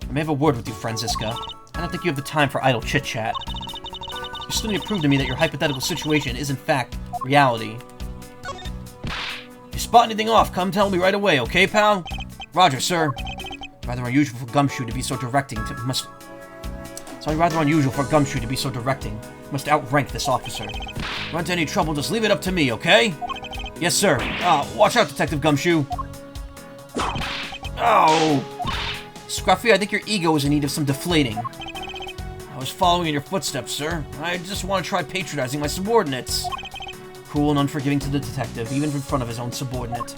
I may have a word with you, Franziska. I don't think you have the time for idle chit-chat. You still need to prove to me that your hypothetical situation is, in fact, reality. If you spot anything off, come tell me right away, okay, pal? Roger, sir. Rather unusual for Gumshoe to be so directing. It's rather unusual for Gumshoe to be so directing. Must outrank this officer. Run into any trouble, just leave it up to me, okay? Yes, sir. Watch out, Detective Gumshoe. Oh! Scruffy, I think your ego is in need of some deflating. I was following in your footsteps, sir. I just want to try patronizing my subordinates. Cruel and unforgiving to the detective, even in front of his own subordinate.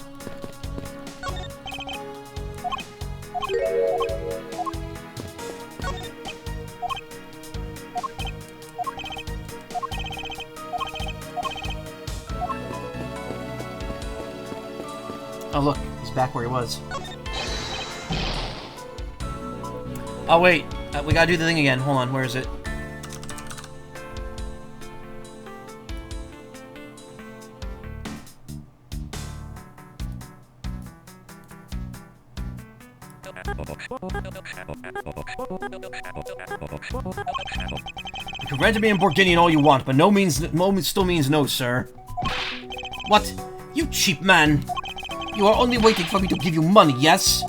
Oh look, he's back where he was. Oh wait, we gotta do the thing again. Hold on, where is it? You can rent me in Borginian all you want, but no still means no, sir. What? You cheap man! You are only waiting for me to give you money, yes?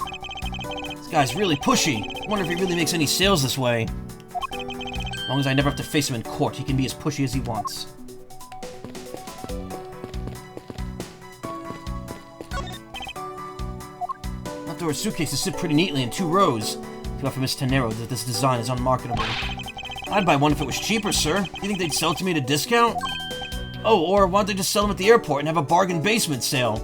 This guy's really pushy. I wonder if he really makes any sales this way. As long as I never have to face him in court, he can be as pushy as he wants. Outdoor suitcases sit pretty neatly in 2 rows. Too bad for Miss Tenero that this design is unmarketable. I'd buy one if it was cheaper, sir. Do you think they'd sell it to me at a discount? Oh, or why don't they just sell them at the airport and have a bargain basement sale?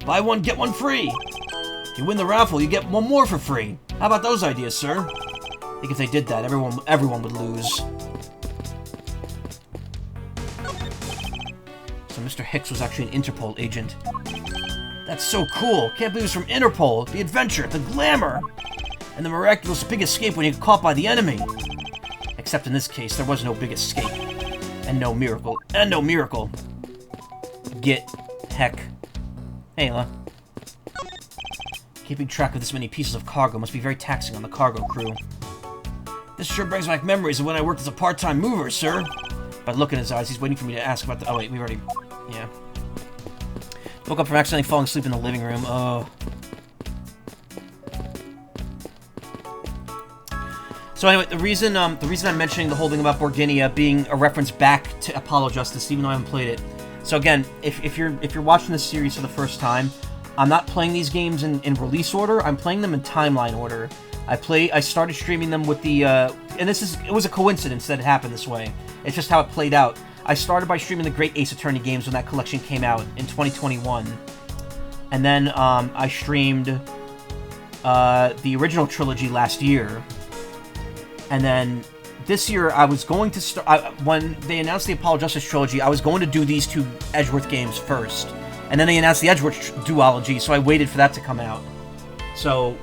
Buy one, get one free! If you win the raffle, you get one more for free. How about those ideas, sir? I think if they did that, everyone would lose. So Mr. Hicks was actually an Interpol agent. That's so cool! Can't believe it's from Interpol! The adventure, the glamour! And the miraculous big escape when you get caught by the enemy! Except in this case, there was no big escape. And no miracle. And no miracle! Get tech. Hey, Ayla. Keeping track of this many pieces of cargo must be very taxing on the cargo crew. This sure brings back memories of when I worked as a part-time mover, sir. By the look in his eyes, he's waiting for me to ask about the... Oh, wait, we've already... Yeah. Woke up from accidentally falling asleep in the living room. Oh. So anyway, the reason I'm mentioning the whole thing about Borginia being a reference back to Apollo Justice, even though I haven't played it. So again, if you're watching this series for the first time, I'm not playing these games in release order. I'm playing them in timeline order. I started streaming them with the and it was a coincidence that it happened this way. It's just how it played out. I started by streaming the Great Ace Attorney games when that collection came out in 2021, and then I streamed the original trilogy last year. And then this year, I was going to start... when they announced the Apollo Justice trilogy, I was going to do these two Edgeworth games first. And then they announced the Edgeworth duology, so I waited for that to come out. So,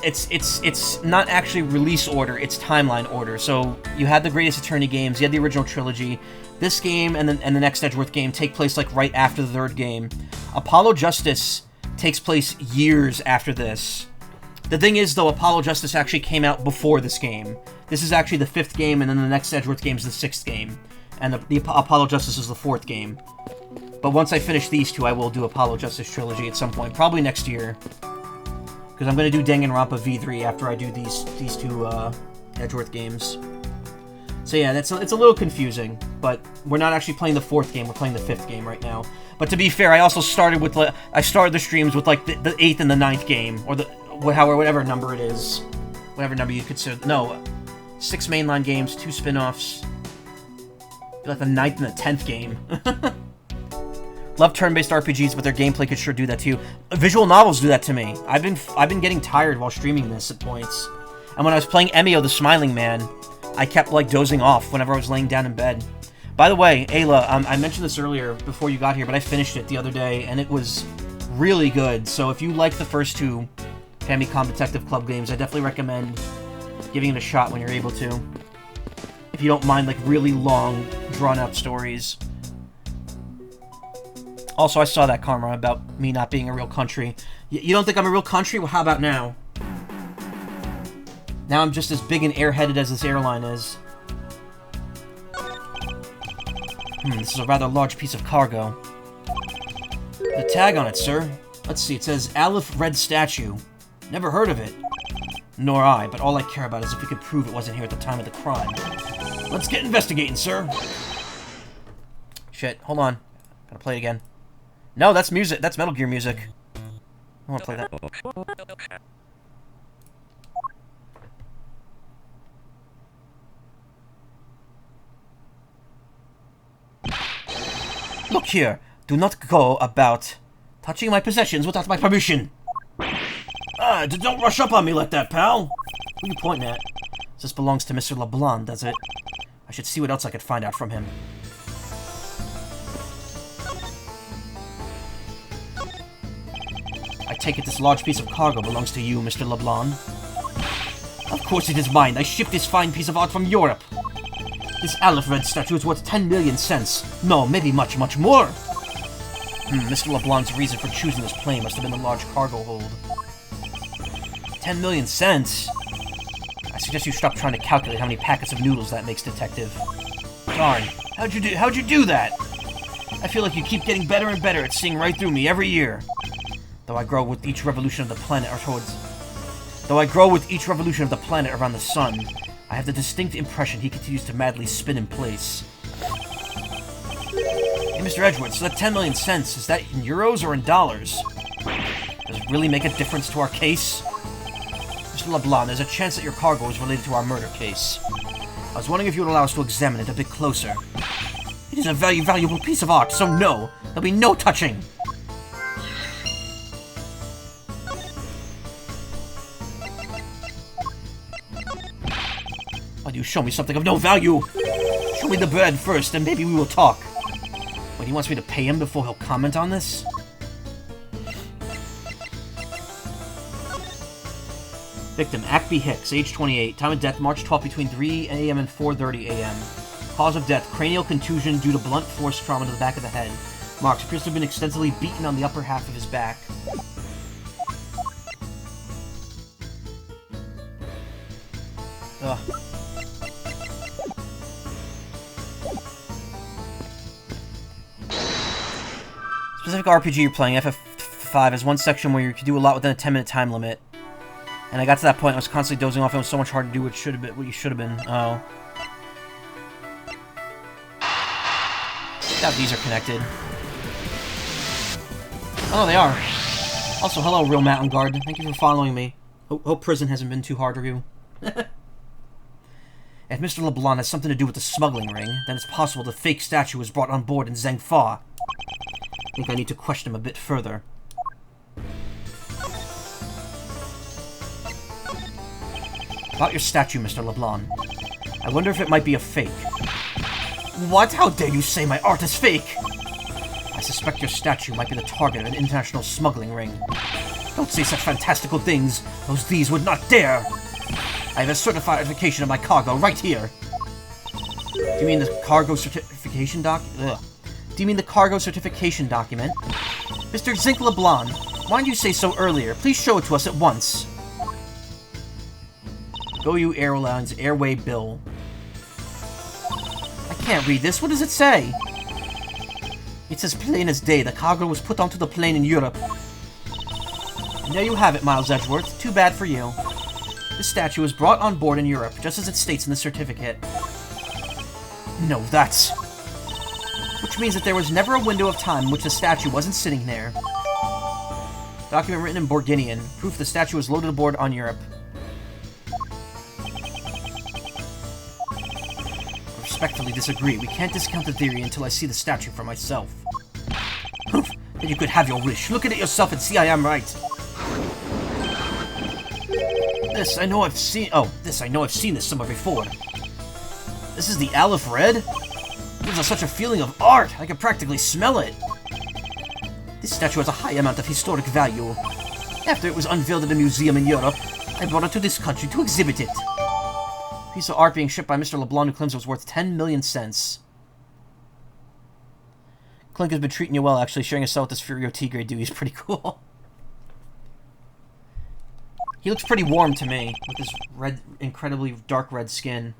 it's not actually release order, it's timeline order. So, you had the Greatest Attorney games, you had the original trilogy. This game and the next Edgeworth game take place, like, right after the third game. Apollo Justice takes place years after this. The thing is, though, Apollo Justice actually came out before this game. This is actually the 5th game, and then the next Edgeworth game is the 6th game. And the Apollo Justice is the 4th game. But once I finish these two, I will do Apollo Justice Trilogy at some point. Probably next year. Because I'm going to do Danganronpa V3 after I do these two Edgeworth games. So yeah, it's a little confusing. But we're not actually playing the 4th game, we're playing the 5th game right now. But to be fair, I also started with... I started the streams with, like, the 8th and the 9th game. Or whatever number it is. Whatever number you consider... No. 6 mainline games, 2 spin-offs. Like the 9th and the 10th game. Love turn-based RPGs, but their gameplay could sure do that to you. Visual novels do that to me. I've been getting tired while streaming this at points. And when I was playing Emio the Smiling Man, I kept, like, dozing off whenever I was laying down in bed. By the way, Ayla, I mentioned this earlier before you got here, but I finished it the other day, and it was really good. So if you like the first 2 Famicom Detective Club games, I definitely recommend giving it a shot when you're able to. If you don't mind, like, really long, drawn-out stories. Also, I saw that, Karma, about me not being a real country. You don't think I'm a real country? Well, how about now? Now I'm just as big and airheaded as this airline is. This is a rather large piece of cargo. The tag on it, sir. Let's see, it says Aleph Red Statue. Never heard of it. Nor I, but all I care about is if we could prove it wasn't here at the time of the crime. Let's get investigating, sir. Shit, hold on. Gotta play it again. No, that's music. That's Metal Gear music. I want to play that. Look here. Do not go about touching my possessions without my permission. Don't rush up on me like that, pal. Who are you pointing at? This belongs to Mr. LeBlanc, does it? I should see what else I could find out from him. I take it this large piece of cargo belongs to you, Mr. LeBlanc. Of course it is mine. I shipped this fine piece of art from Europe. This Aleph Red statue is worth 10 million cents. No, maybe much, much more. Mr. LeBlanc's reason for choosing this plane must have been the large cargo hold. 10 million cents? I suggest you stop trying to calculate how many packets of noodles that makes, Detective. Darn, how'd you do that? I feel like you keep getting better and better at seeing right through me every year. Though I grow with each revolution of the planet around the sun, I have the distinct impression he continues to madly spin in place. Hey, Mr. Edgeworth, so that 10 million cents, is that in euros or in dollars? Does it really make a difference to our case? Mr. LeBlanc, there's a chance that your cargo is related to our murder case. I was wondering if you would allow us to examine it a bit closer. It is a very valuable piece of art, so no, there'll be no touching. Why do you show me something of no value? Show me the bread first, and maybe we will talk. Wait, he wants me to pay him before he'll comment on this? Victim, Ackby Hicks, age 28. Time of death, March 12th between 3 a.m. and 4:30 a.m. Cause of death, cranial contusion due to blunt force trauma to the back of the head. Marks appears to have been extensively beaten on the upper half of his back. Ugh. Specific RPG you're playing, FF5, has one section where you can do a lot within a 10-minute time limit. And I got to that point, I was constantly dozing off, and it was so much harder to do what you should have been. Oh. I doubt these are connected. Oh, they are. Also, hello, real mountain guard. Thank you for following me. Hope prison hasn't been too hard for you. If Mr. LeBlanc has something to do with the smuggling ring, then it's possible the fake statue was brought on board in Zhengfa. I think I need to question him a bit further. About your statue, Mr. LeBlanc. I wonder if it might be a fake. What? How dare you say my art is fake? I suspect your statue might be the target of an international smuggling ring. Don't say such fantastical things. Those thieves would not dare. I have a certification of my cargo right here. Do you mean the cargo certification document? Do you mean the cargo certification document? Mr. Zinc LeBlanc, why didn't you say so earlier? Please show it to us at once. Go you Airlines Airway Bill. I can't read this. What does it say? It's as plain as day. The cargo was put onto the plane in Europe. And there you have it, Miles Edgeworth. Too bad for you. This statue was brought on board in Europe, just as it states in the certificate. No, that's... Which means that there was never a window of time in which the statue wasn't sitting there. Document written in Borginian. Proof the statue was loaded aboard on Europe. I respectfully disagree. We can't discount the theory until I see the statue for myself. Then you could have your wish. Look at it yourself and see I am right. This, I know I've seen... Oh, this, I know I've seen this somewhere before. This is the Aleph Red? It gives us such a feeling of art. I can practically smell it. This statue has a high amount of historic value. After it was unveiled at a museum in Europe, I brought it to this country to exhibit it. A piece of art being shipped by Mr. LeBlanc, who claims it was worth 10 million cents. Clink has been treating you well, actually. Sharing a cell with this Furio Tigre dude. He's pretty cool. He looks pretty warm to me, with his red, incredibly dark red skin.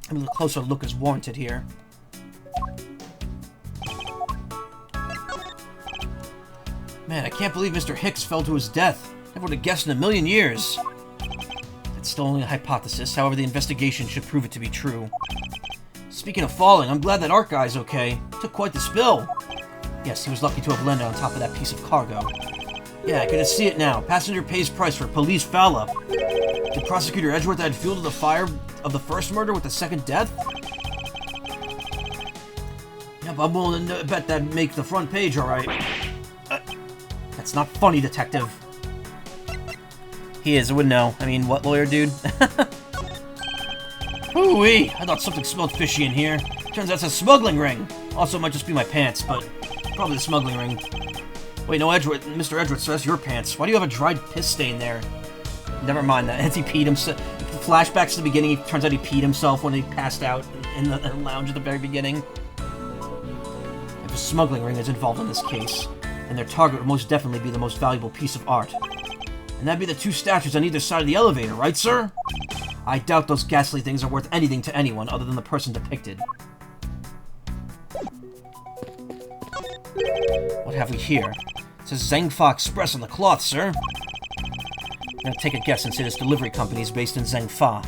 I mean, a closer look is warranted here. Man, I can't believe Mr. Hicks fell to his death. Never would have guessed in a million years. It's still only a hypothesis, however the investigation should prove it to be true. Speaking of falling, I'm glad that art guy's okay. Took quite the spill. Yes, he was lucky to have landed on top of that piece of cargo. Yeah, I can just see it now. Passenger pays price for police foul-up. Did Prosecutor Edgeworth add fuel to the fire of the first murder with the second death? Yeah, but I'm willing to bet that'd make the front page, alright. That's not funny, detective. He is, I wouldn't know. I mean, what lawyer, dude? Ooh-wee! I thought something smelled fishy in here. Turns out it's a smuggling ring. Also, it might just be my pants, but probably the smuggling ring. Wait, no, Edgeworth, Mr. Edgeworth, so that's your pants. Why do you have a dried piss stain there? Never mind that. He peed himself. Flashbacks to the beginning, turns out he peed himself when he passed out in the lounge at the very beginning. If a smuggling ring is involved in this case, then their target would most definitely be the most valuable piece of art. And that'd be the two statues on either side of the elevator, right, sir? I doubt those ghastly things are worth anything to anyone other than the person depicted. What have we here? It says Zhengfa Express on the cloth, sir. I'm gonna take a guess and say this delivery company is based in Zhengfa.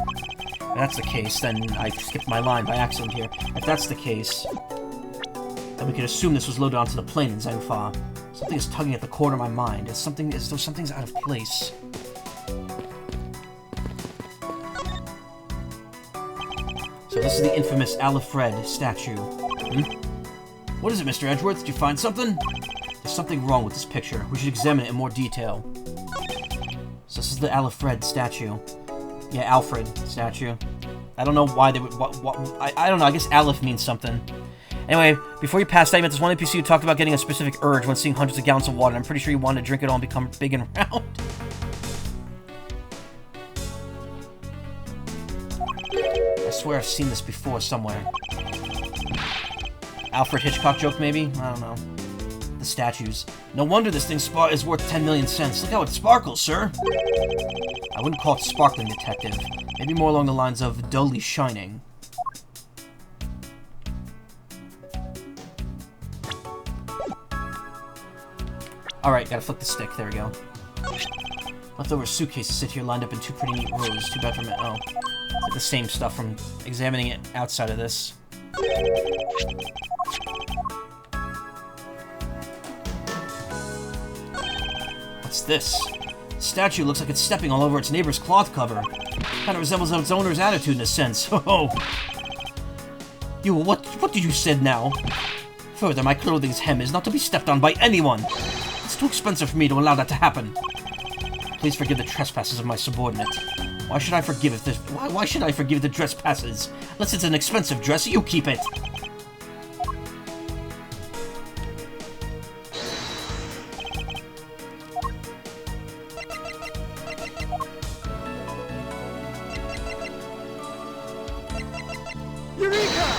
If that's the case, then I skipped my line by accident here. If that's the case, then we could assume this was loaded onto the plane in Zhengfa. Something is tugging at the corner of my mind. As though something's out of place. So this is the infamous Aleph Red statue. What is it, Mr. Edgeworth? Did you find something? There's something wrong with this picture. We should examine it in more detail. So this is the Aleph Red statue. Yeah, Alfred statue. I don't know why they would... I don't know. I guess Aleph means something. Anyway, before you passed out, you met this one NPC who talked about getting a specific urge when seeing hundreds of gallons of water. I'm pretty sure you wanted to drink it all and become big and round. I swear I've seen this before somewhere. Alfred Hitchcock joke, maybe? I don't know. The statues. No wonder this thing is worth 10 million cents. Look how it sparkles, sir! I wouldn't call it sparkling, detective. Maybe more along the lines of dully shining. Alright, gotta flick the stick. There we go. Leftover suitcases sit here lined up in two pretty neat rows. Too bad for me. Oh. It's like the same stuff from examining it outside of this. What's this? The statue looks like it's stepping all over its neighbor's cloth cover. Kind of resembles its owner's attitude in a sense. Oh. You, what did you say now? Further, my clothing's hem is not to be stepped on by anyone. It's too expensive for me to allow that to happen. Please forgive the trespasses of my subordinate. Why should I forgive why should I forgive the trespasses? Unless it's an expensive dress, you keep it.
Eureka!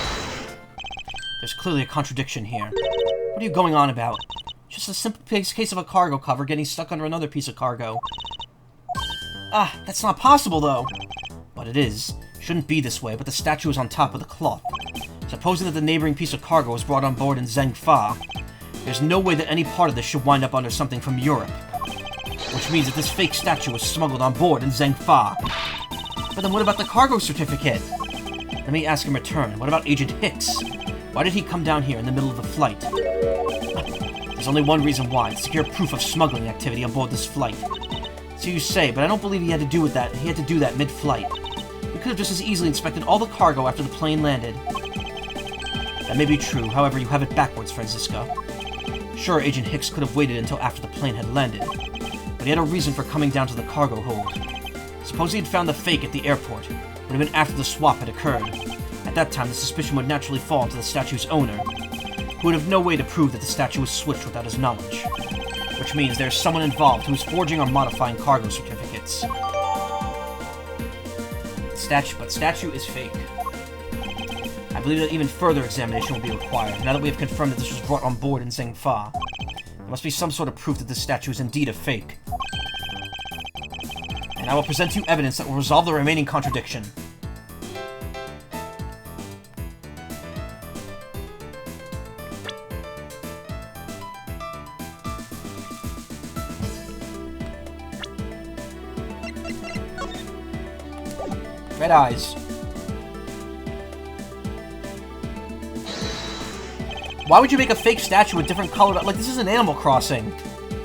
There's clearly a contradiction here. What are you going on about? Just a simple case of a cargo cover getting stuck under another piece of cargo. Ah, that's not possible, though. But it is. Shouldn't be this way, but the statue is on top of the cloth. Supposing that the neighboring piece of cargo was brought on board in Zhengfa, there's no way that any part of this should wind up under something from Europe. Which means that this fake statue was smuggled on board in Zhengfa. But then what about the cargo certificate? Let me ask in return, what about Agent Hicks? Why did he come down here in the middle of the flight? There's only one reason why, to secure proof of smuggling activity on board this flight. So you say, but I don't believe he had to do that. He had to do that mid-flight. We could have just as easily inspected all the cargo after the plane landed. That may be true, however, you have it backwards, Franziska. Sure, Agent Hicks could have waited until after the plane had landed, but he had a reason for coming down to the cargo hold. Suppose he had found the fake at the airport. It would have been after the swap had occurred. At that time, the suspicion would naturally fall to the statue's owner, who would have no way to prove that the statue was switched without his knowledge. Which means there's someone involved who is forging or modifying cargo certificates. But statue is fake. I believe that even further examination will be required, now that we have confirmed that this was brought on board in Zhengfa. There must be some sort of proof that this statue is indeed a fake. And I will present you evidence that will resolve the remaining contradiction. Red eyes. Why would you make a fake statue with different color? Like, this is an Animal Crossing.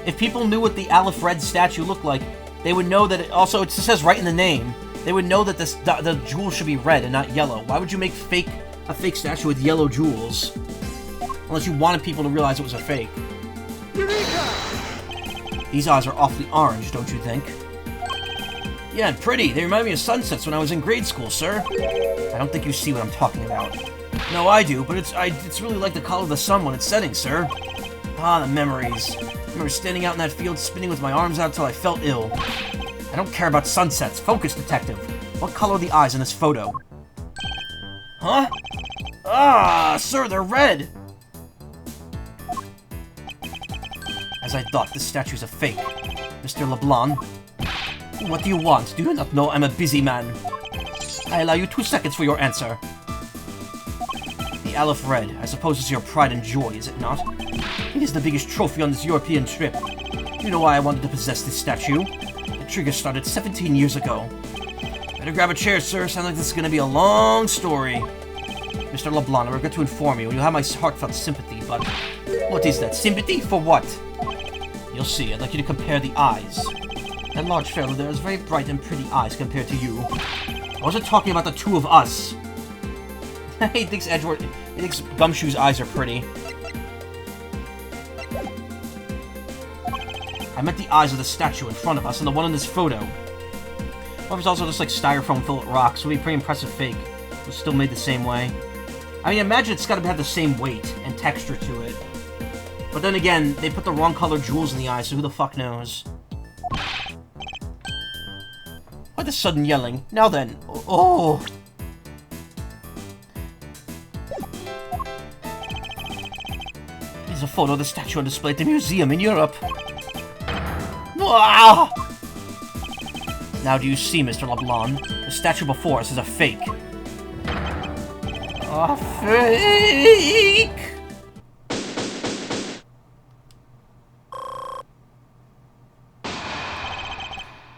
If people knew what the Aleph Red statue looked like, they would know that it also, it says right in the name, they would know that the jewel should be red and not yellow. Why would you make a fake statue with yellow jewels? Unless you wanted people to realize it was a fake.
Eureka!
These eyes are awfully orange, don't you think? Yeah, and pretty. They remind me of sunsets when I was in grade school, sir. I don't think you see what I'm talking about. No, I do, but it's really like the color of the sun when it's setting, sir. Ah, the memories. I remember standing out in that field, spinning with my arms out till I felt ill. I don't care about sunsets. Focus, detective. What color are the eyes in this photo? Huh? Ah, sir, they're red! As I thought, this statue's a fake. Mr. LeBlanc. What do you want? Do you not know I'm a busy man? I allow you 2 seconds for your answer. The Aleph Red, I suppose, is your pride and joy, is it not? It is the biggest trophy on this European trip. You know why I wanted to possess this statue? The trigger started 17 years ago. Better grab a chair, sir. Sounds like this is going to be a long story. Mr. LeBlanc, I regret to inform you, you'll have my heartfelt sympathy, but... What is that? Sympathy? For what? You'll see. I'd like you to compare the eyes. That large fellow there has very bright and pretty eyes compared to you. I wasn't talking about the two of us. He thinks Edgeworth... He thinks Gumshoe's eyes are pretty. I meant the eyes of the statue in front of us and the one in this photo. However, it's also just like styrofoam filled with rocks, so it'd be pretty impressive fake. It was still made the same way. I mean, imagine it's gotta have the same weight and texture to it. But then again, they put the wrong colored jewels in the eyes, so who the fuck knows? Why the sudden yelling? Now then, oh! a photo of the statue on display at the museum in Europe. Ah! Now do you see, Mr. LeBlanc? The statue before us is a fake. A fake!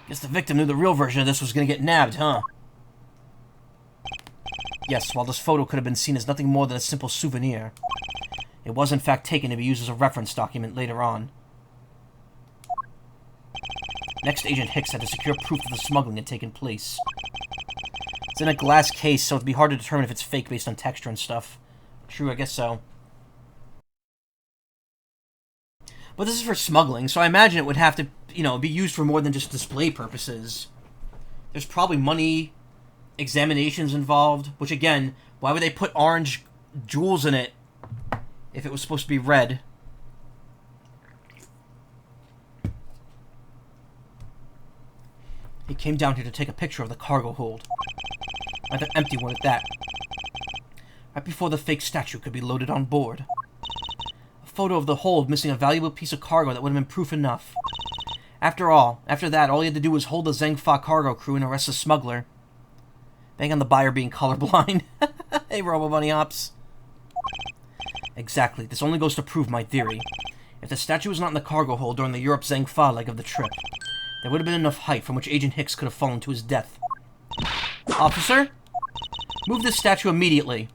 Guess the victim knew the real version of this was gonna get nabbed, huh? Yes, while this photo could have been seen as nothing more than a simple souvenir, it was in fact taken to be used as a reference document later on. Next, Agent Hicks had to secure proof that the smuggling had taken place. It's in a glass case, so it'd be hard to determine if it's fake based on texture and stuff. True, I guess so. But this is for smuggling, so I imagine it would have to, you know, be used for more than just display purposes. There's probably money examinations involved, which again, why would they put orange jewels in it if it was supposed to be red? He came down here to take a picture of the cargo hold. Like an empty one at that. Right before the fake statue could be loaded on board. A photo of the hold missing a valuable piece of cargo that would have been proof enough. After that, all he had to do was hold the Zhengfa cargo crew and arrest the smuggler. Bang on the buyer being colorblind. Hey, Robo Bunny Ops. Exactly. This only goes to prove my theory. If the statue was not in the cargo hold during the Europe Zhengfa leg of the trip, there would have been enough height from which Agent Hicks could have fallen to his death. Officer? Move this statue immediately.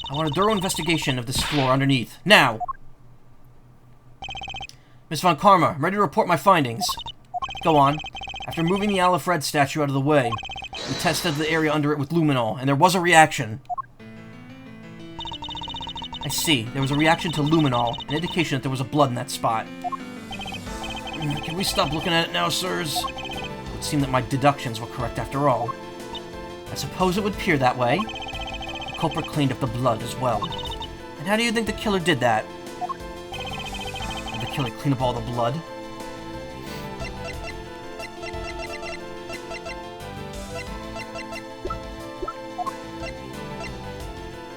I want a thorough investigation of this floor underneath. Now! Miss Von Karma, I'm ready to report my findings. Go on. After moving the Aleph Red statue out of the way, we tested the area under it with luminol, and there was a reaction. I see. There was a reaction to luminol, an indication that there was a blood in that spot. Can we stop looking at it now, sirs? It would seem that my deductions were correct after all. I suppose it would appear that way. The culprit cleaned up the blood as well. And how do you think the killer did that? Did the killer clean up all the blood?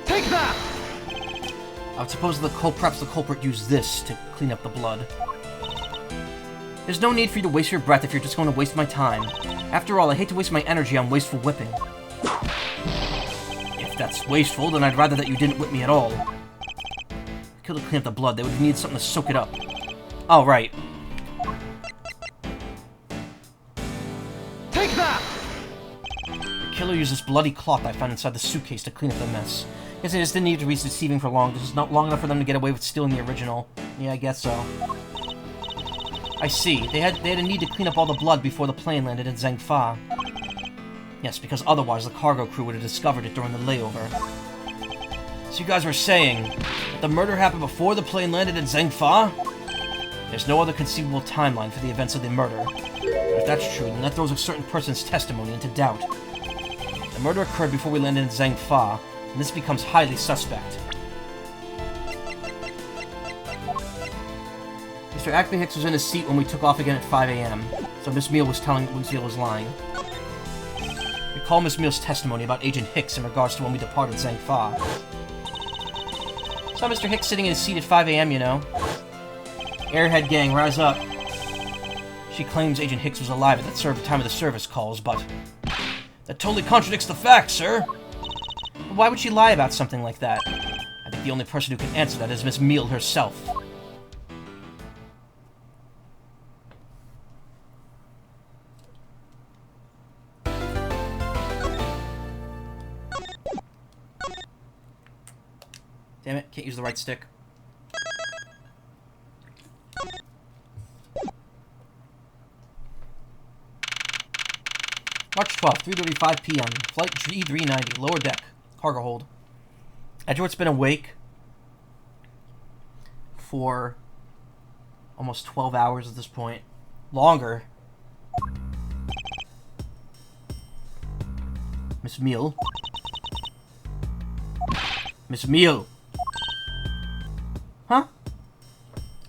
Take that!
I would suppose perhaps the culprit used this to clean up the blood. There's no need for you to waste your breath if you're just going to waste my time. After all, I hate to waste my energy on wasteful whipping. If that's wasteful, then I'd rather that you didn't whip me at all. If the killer cleaned up the blood, they would have needed something to soak it up. Oh, right.
Take that!
The killer used this bloody cloth I found inside the suitcase to clean up the mess. Guess they just didn't need to be deceiving for long. This is not long enough for them to get away with stealing the original. Yeah, I guess so. I see. They had a need to clean up all the blood before the plane landed in Zhengfa. Yes, because otherwise the cargo crew would have discovered it during the layover. So you guys were saying that the murder happened before the plane landed in Zhengfa? There's no other conceivable timeline for the events of the murder. But if that's true, then that throws a certain person's testimony into doubt. The murder occurred before we landed in Zhengfa, and this becomes highly suspect. Mr. Acme Hicks was in his seat when we took off again at 5 a.m., so Miss Meal was telling Lucille was lying. Recall Miss Meal's testimony about Agent Hicks in regards to when we departed Zhengfa. Saw Mr. Hicks sitting in his seat at 5 a.m., you know. Airhead gang, rise up. She claims Agent Hicks was alive at that time of the service calls, but that totally contradicts the facts, sir. But why would she lie about something like that? I think the only person who can answer that is Miss Meal herself. Damn it, can't use the right stick. March 12th, 3:35 p.m. Flight G390, lower deck, cargo hold. Edgeworth's been awake for almost 12 hours at this point. Longer. Miss Meal. Miss Meal. Huh?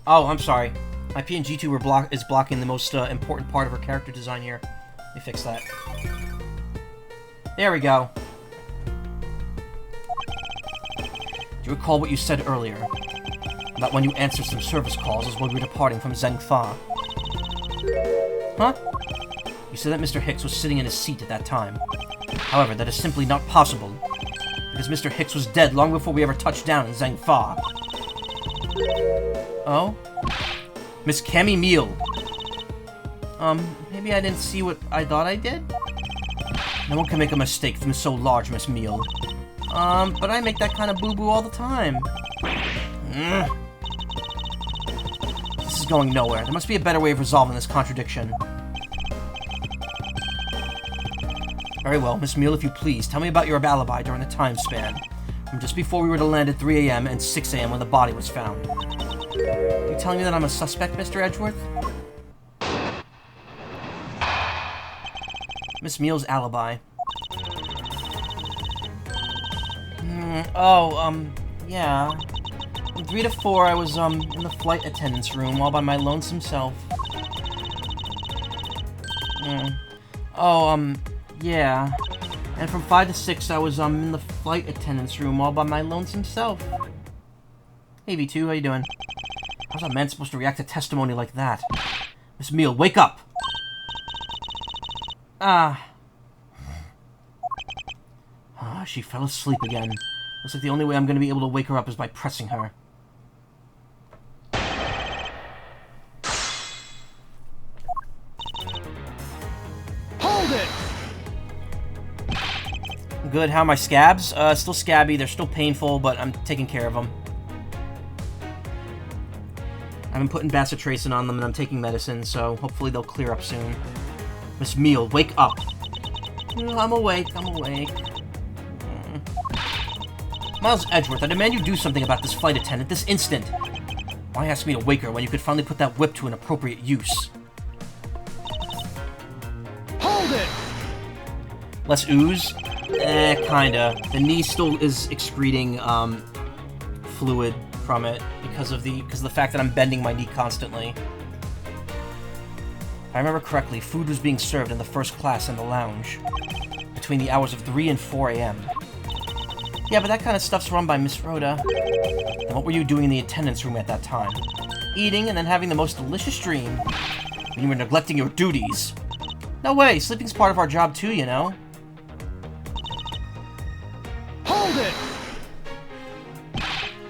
Oh, I'm sorry. My PNG tuber is blocking the most important part of her character design here. Let me fix that. There we go. Do you recall what you said earlier? About when you answered some service calls as when we were departing from Zhengfa. Huh? You said that Mr. Hicks was sitting in his seat at that time. However, that is simply not possible, because Mr. Hicks was dead long before we ever touched down in Zhengfa. Oh? Miss Cammy Meal. Maybe I didn't see what I thought I did? No one can make a mistake from so large, Miss Meal. But I make that kind of boo-boo all the time. This is going nowhere. There must be a better way of resolving this contradiction. Very well, Miss Meal, if you please, tell me about your alibi during the time span. From just before we were to land at 3 a.m. and 6 a.m. when the body was found. Are you telling me that I'm a suspect, Mr. Edgeworth? Miss Meal's alibi. Yeah. From 3 to 4, I was, in the flight attendant's room all by my lonesome self. Yeah. And from 5 to 6, I was, in the flight attendant's room all by my lonesome self. Hey, V2, how you doing? How's a man supposed to react to testimony like that? Miss Meal, wake up! She fell asleep again. Looks like the only way I'm going to be able to wake her up is by pressing her.
Hold it!
Good, how are my scabs? Still scabby, they're still painful, but I'm taking care of them. I've been putting bacitracin on them and I'm taking medicine, so hopefully they'll clear up soon. Miss Meal, wake up! I'm awake. Miles Edgeworth, I demand you do something about this flight attendant this instant. Why ask me to wake her when you could finally put that whip to an appropriate use?
Hold it!
Less ooze? Kinda. The knee still is excreting, fluid from it because of the fact that I'm bending my knee constantly. If I remember correctly, food was being served in the first class in the lounge between the hours of 3 and 4 a.m. Yeah, but that kind of stuff's run by Miss Rhoda. And what were you doing in the attendance room at that time? Eating and then having the most delicious dream. When you were neglecting your duties. No way, sleeping's part of our job too, you know.
Hold it!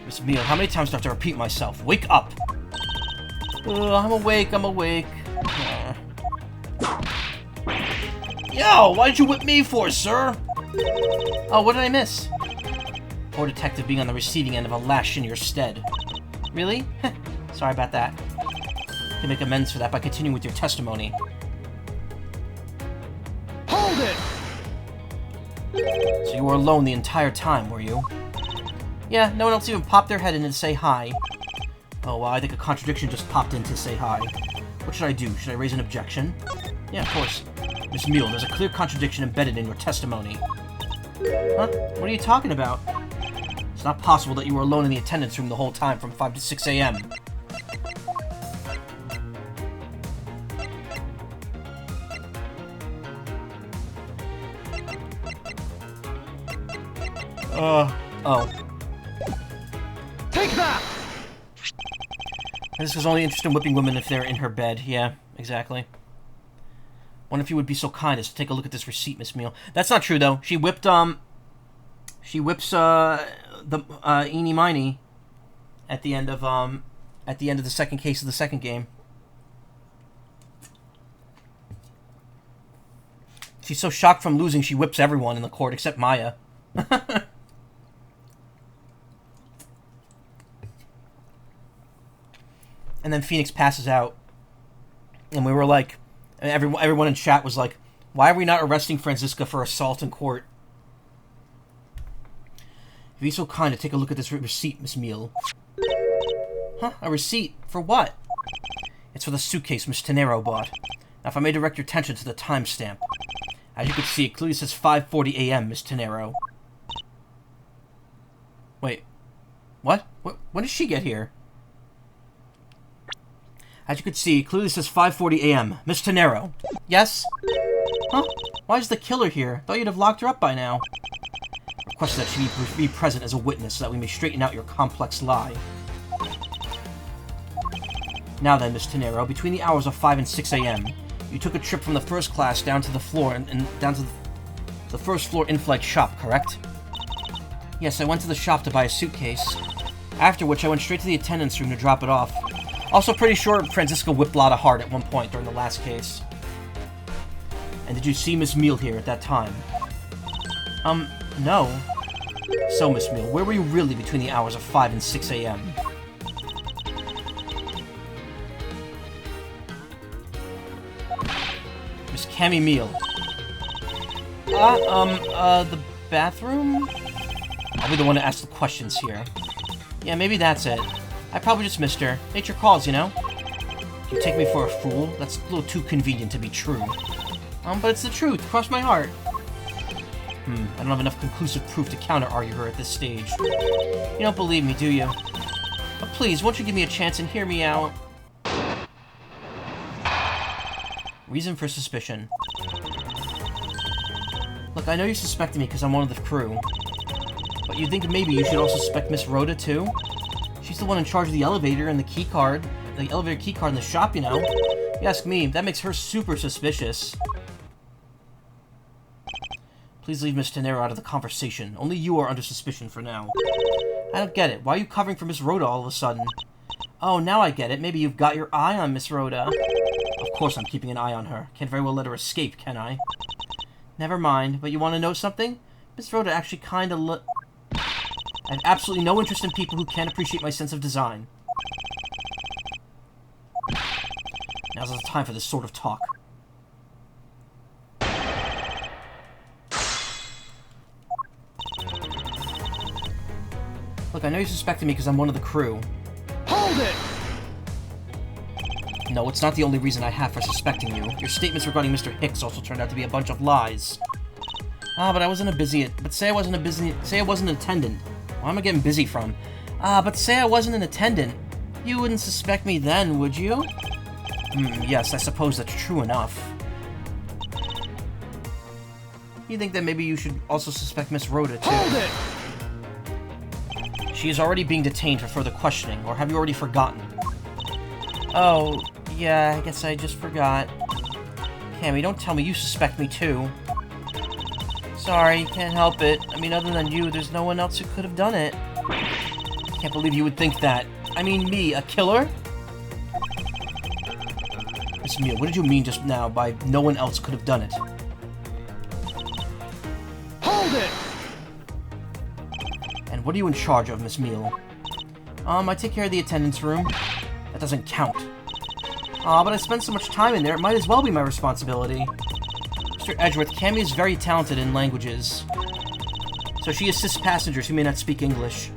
Miss Meal, how many times do I have to repeat myself? Wake up! I'm awake. Yo, why did you whip me for, sir? Oh, what did I miss? Poor detective being on the receiving end of a lash in your stead. Really? Sorry about that. You can make amends for that by continuing with your testimony.
Hold it!
So you were alone the entire time, were you? Yeah, no one else even popped their head in to say hi. Oh, well, I think a contradiction just popped in to say hi. What should I do? Should I raise an objection? Yeah, of course. Miss Meal, there's a clear contradiction embedded in your testimony. Huh? What are you talking about? It's not possible that you were alone in the attendance room the whole time from 5 to 6 a.m. Oh.
Take that!
This was only interested in whipping women if they're in her bed. Yeah, exactly. Wonder if you would be so kind as to take a look at this receipt, Miss Meal. That's not true, though. She whips, the, Eeny Miny at the end of the second case of the second game. She's so shocked from losing, she whips everyone in the court except Maya. And then Phoenix passes out. And we were like... Everyone in chat was like, why are we not arresting Franziska for assault in court? If you'd be so kind to take a look at this receipt, Miss Meal. Huh? A receipt? For what? It's for the suitcase Miss Tenero bought. Now, if I may direct your attention to the timestamp. As you can see, it clearly says 5:40 a.m., Miss Tenero. Wait. What? When did she get here? As you can see, it clearly says 5:40 a.m. Miss Tenero. Yes? Huh? Why is the killer here? Thought you'd have locked her up by now. Request that she be present as a witness so that we may straighten out your complex lie. Now then, Miss Tenero, between the hours of 5 and 6 a.m., you took a trip from the first class down to the floor and down to the first floor in-flight shop, correct? Yes, I went to the shop to buy a suitcase. After which, I went straight to the attendance room to drop it off. Also pretty sure Francisca whipped Lotta hard at one point during the last case. And did you see Miss Meal here at that time? No. So, Miss Meal, where were you really between the hours of 5 and 6 a.m.? Miss Cammy Meal. The bathroom? I'll be the one to ask the questions here. Yeah, maybe that's it. I probably just missed her. Nature calls, you know? You take me for a fool? That's a little too convenient to be true. But it's the truth. Cross my heart. I don't have enough conclusive proof to counter-argue her at this stage. You don't believe me, do you? But please, won't you give me a chance and hear me out? Reason for suspicion. Look, I know you're suspecting me because I'm one of the crew. But you think maybe you should also suspect Miss Rhoda, too? She's the one in charge of the elevator and the key card. The elevator key card in the shop, you know? You ask me, that makes her super suspicious. Please leave Miss Tenero out of the conversation. Only you are under suspicion for now. I don't get it. Why are you covering for Miss Rhoda all of a sudden? Oh, now I get it. Maybe you've got your eye on Miss Rhoda. Of course I'm keeping an eye on her. Can't very well let her escape, can I? Never mind. But you want to know something? Miss Rhoda actually kind of I have absolutely no interest in people who can't appreciate my sense of design. Now's the time for this sort of talk. Look, I know you're suspecting me because I'm one of the crew.
Hold it!
No, it's not the only reason I have for suspecting you. Your statements regarding Mr. Hicks also turned out to be a bunch of lies. But I wasn't a busy... But say I wasn't a busy... Say I wasn't an attendant. Where am I getting busy from? But say I wasn't an attendant. You wouldn't suspect me then, would you? Yes, I suppose that's true enough. You think that maybe you should also suspect Miss Rhoda, too?
Hold it!
She is already being detained for further questioning, or have you already forgotten? Oh, yeah, I guess I just forgot. Cammy, don't tell me you suspect me too. Sorry, can't help it. I mean, other than you, there's no one else who could have done it. Can't believe you would think that. I mean, me, a killer? Miss Mia, what did you mean just now by no one else could have done it?
Hold it!
And what are you in charge of, Miss Meal? I take care of the attendance room. That doesn't count. But I spend so much time in there, it might as well be my responsibility. Mr. Edgeworth, Cammy is very talented in languages. So she assists passengers who may not speak English.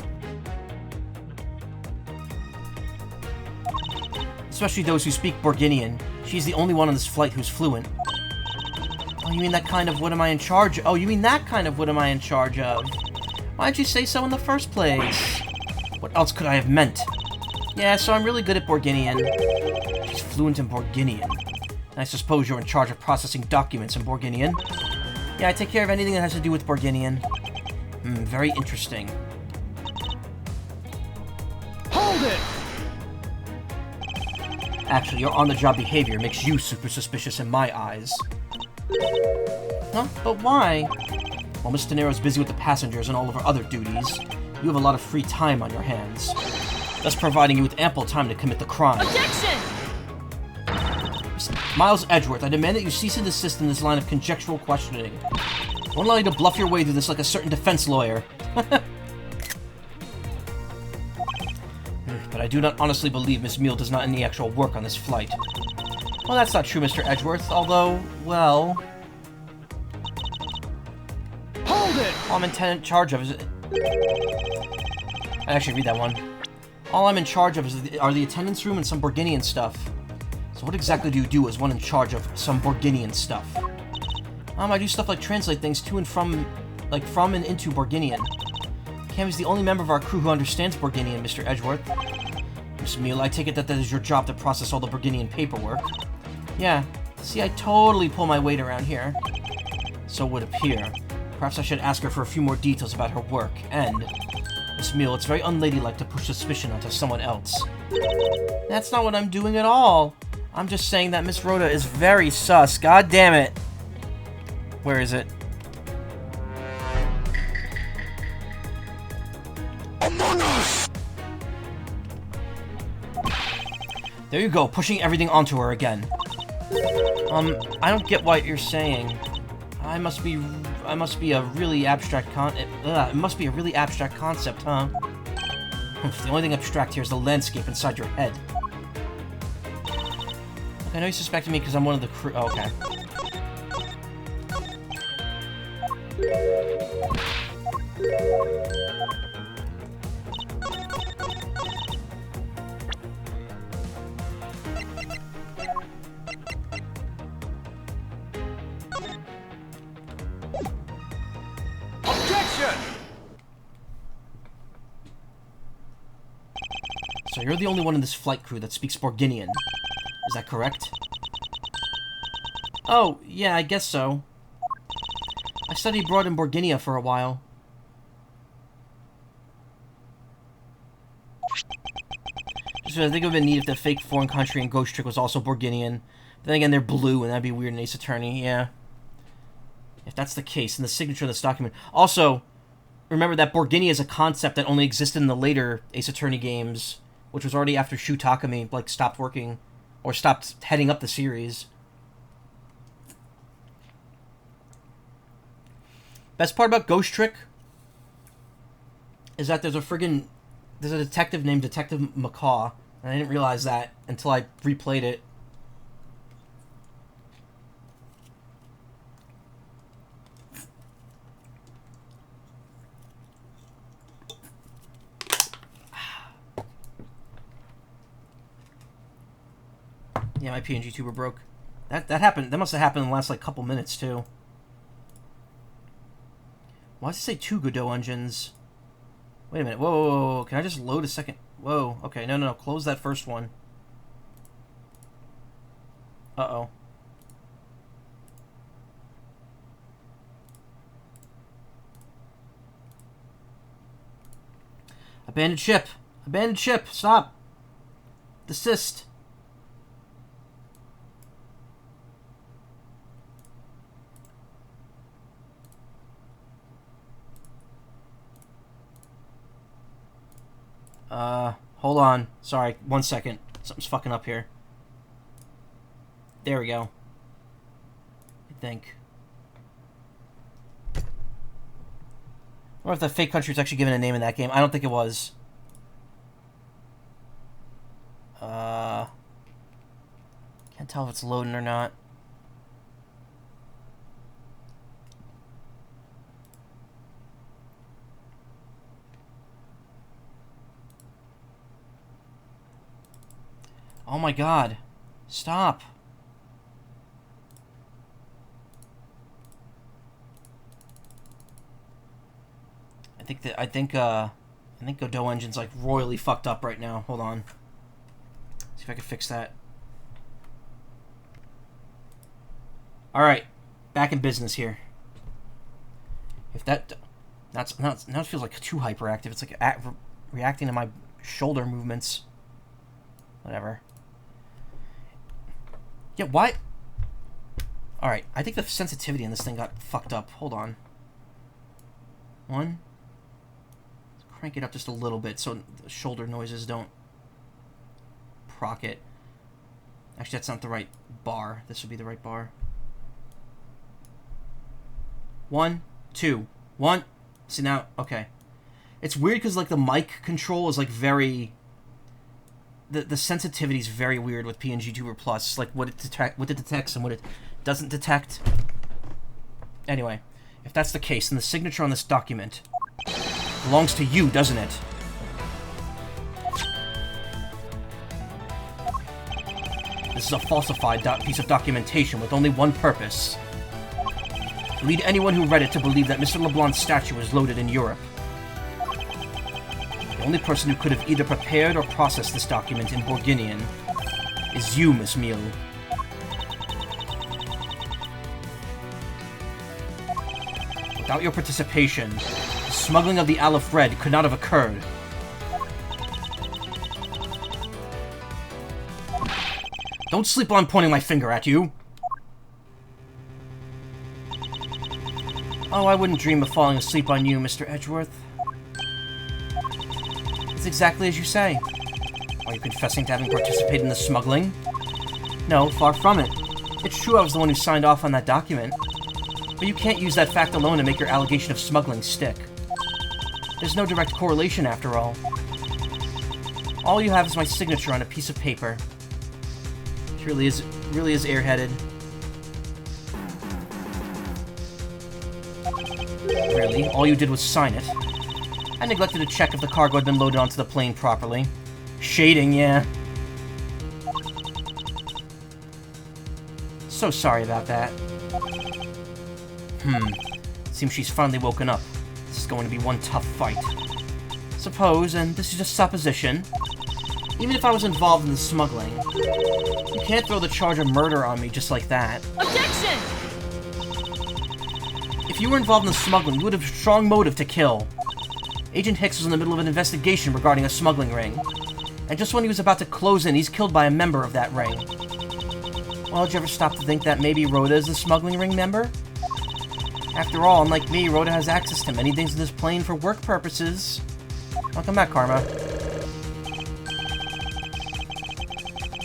Especially those who speak Borginian. She's the only one on this flight who's fluent. Oh, you mean that kind of what am I in charge of? Oh, you mean that kind of what am I in charge of? Why'd you say so in the first place? What else could I have meant? Yeah, so I'm really good at Borginian. She's fluent in Borginian. And I suppose you're in charge of processing documents in Borginian? Yeah, I take care of anything that has to do with Borginian. Very interesting.
Hold it!
Actually, your on-the-job behavior makes you super suspicious in my eyes. Huh? But why? While Miss Tenero's busy with the passengers and all of her other duties, you have a lot of free time on your hands, thus providing you with ample time to commit the crime.
Objection!
Miles Edgeworth, I demand that you cease and desist in this line of conjectural questioning. I won't allow you to bluff your way through this like a certain defense lawyer. But I do not honestly believe Miss Meal does not any actual work on this flight. Well, that's not true, Mr. Edgeworth, although, well...
Hold it!
All I'm in charge of is... I actually read that one. All I'm in charge of are the attendance room and some Borginian stuff. So what exactly do you do as one in charge of some Borginian stuff? I do stuff like translate things to and from, from and into Borginian. Cammy's the only member of our crew who understands Borginian, Mr. Edgeworth. Miss Meal, I take it that is your job to process all the Borginian paperwork. Yeah, see, I totally pull my weight around here. So it would appear. Perhaps I should ask her for a few more details about her work, and... Miss Meal, it's very unladylike to push suspicion onto someone else. That's not what I'm doing at all. I'm just saying that Miss Rhoda is very sus. God damn it. Where is it?
Among Us!
There you go, pushing everything onto her again. I don't get what you're saying. I must be a really abstract it must be a really abstract concept, huh? The only thing abstract here is the landscape inside your head. Look, I know you suspected me because I'm one of the crew. Oh, okay.
Objection!
So you're the only one in this flight crew that speaks Borginian. Is that correct? Oh, yeah, I guess so. I studied abroad in Borginia for a while. Just I think it would have been neat if the fake foreign country in Ghost Trick was also Borginian. Then again, they're blue, and that'd be weird in Ace Attorney, yeah. If that's the case, then the signature of this document... Also, remember that Borginia is a concept that only existed in the later Ace Attorney games, which was already after Shu Takumi, like, stopped working, or stopped heading up the series. Best part about Ghost Trick is that there's a detective named Detective Macaw, and I didn't realize that until I replayed it. Yeah, my PNG tuber broke. That happened. That must have happened in the last like couple minutes too. Why does it say 2 Godot engines? Wait a minute. Whoa, whoa, whoa, whoa. Can I just load a second? Whoa. Okay. No, no, no. Close that first one. Uh-oh. Abandoned ship. Abandoned ship. Stop. Desist. Hold on. Sorry, 1 second. Something's fucking up here. There we go. I think. I wonder if the fake country was actually given a name in that game. I don't think it was. Can't tell if it's loading or not. Oh my god. Stop. I think Godot Engine's like royally fucked up right now. Hold on. See if I can fix that. Alright. Back in business here. If now it feels like too hyperactive. It's like reacting to my shoulder movements. Whatever. Yeah, why? Alright, I think the sensitivity in this thing got fucked up. Hold on. Let's crank it up just a little bit so the shoulder noises don't proc it. Actually, that's not the right bar. This would be the right bar. 1, 2, 1. See now, okay. It's weird because like the mic control is like very... The sensitivity is very weird with PNG Tuber Plus, like what it detects and what it doesn't detect. Anyway, if that's the case, then the signature on this document belongs to you, doesn't it? This is a falsified piece of documentation with only one purpose: to lead anyone who read it to believe that Mr. LeBlanc's statue was loaded in Europe. The only person who could have either prepared or processed this document in Borginian is you, Miss Mule. Without your participation, the smuggling of the Aleph Red could not have occurred. Don't sleep while I'm pointing my finger at you! Oh, I wouldn't dream of falling asleep on you, Mr. Edgeworth. It's exactly as you say. Are you confessing to having participated in the smuggling? No, far from it. It's true I was the one who signed off on that document. But you can't use that fact alone to make your allegation of smuggling stick. There's no direct correlation, after all. All you have is my signature on a piece of paper. It really is airheaded. Really? All you did was sign it. I neglected to check if the cargo had been loaded onto the plane properly. Shading, yeah. So sorry about that. Seems she's finally woken up. This is going to be one tough fight. Suppose, and this is just supposition, even if I was involved in the smuggling, you can't throw the charge of murder on me just like that.
Objection!
If you were involved in the smuggling, you would have a strong motive to kill. Agent Hicks was in the middle of an investigation regarding a smuggling ring, and just when he was about to close in, he's killed by a member of that ring. Well, did you ever stop to think that maybe Rhoda is a smuggling ring member? After all, unlike me, Rhoda has access to many things in this plane for work purposes. Welcome back, Karma.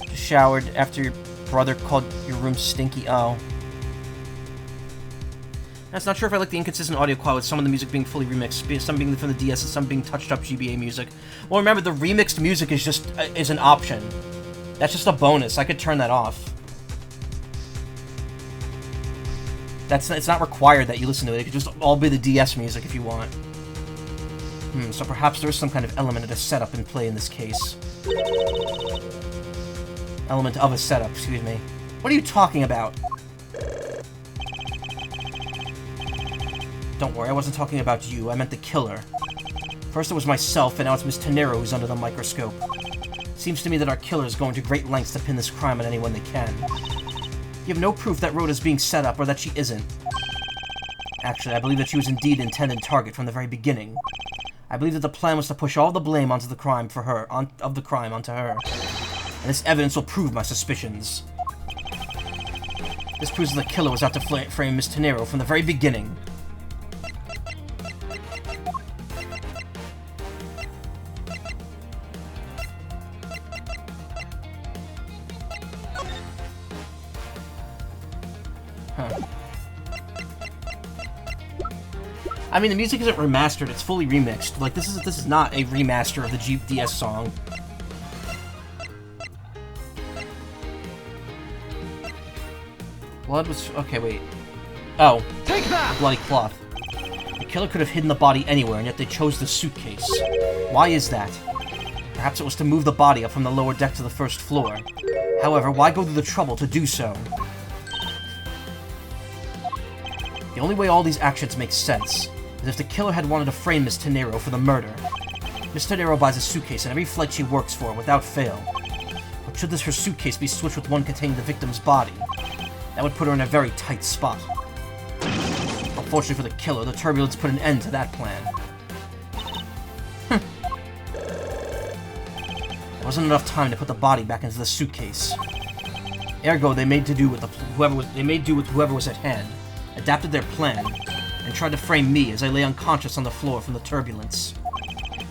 Just showered after your brother called your room stinky. Oh. I'm not sure if I like the inconsistent audio quality with some of the music being fully remixed, some being from the DS and some being touched up GBA music. Well, remember, the remixed music is just is an option. That's just a bonus. I could turn that off. It's not required that you listen to it. It could just all be the DS music if you want. So perhaps there's some kind of element of a setup in play in this case. Element of a setup, excuse me. What are you talking about? Don't worry, I wasn't talking about you. I meant the killer. First it was myself, and now it's Miss Tenero who's under the microscope. It seems to me that our killer is going to great lengths to pin this crime on anyone they can. You have no proof that Rhoda's being set up, or that she isn't. Actually, I believe that she was indeed an intended target from the very beginning. I believe that the plan was to push all the blame onto the crime for her, of the crime onto her. And this evidence will prove my suspicions. This proves that the killer was out to frame Miss Tenero from the very beginning. I mean, the music isn't remastered, it's fully remixed. Like, this is not a remaster of the GDS song. Blood was... okay, wait. Oh.
Take that!
A bloody cloth. The killer could have hidden the body anywhere, and yet they chose the suitcase. Why is that? Perhaps it was to move the body up from the lower deck to the first floor. However, why go through the trouble to do so? The only way all these actions make sense is if the killer had wanted to frame Miss Tenero for the murder. Miss Tenero buys a suitcase in every flight she works for, without fail. But should her suitcase be switched with one containing the victim's body, that would put her in a very tight spot. Unfortunately for the killer, the turbulence put an end to that plan. There wasn't enough time to put the body back into the suitcase. Ergo, they made do with whoever was at hand, adapted their plan, and tried to frame me as I lay unconscious on the floor from the turbulence.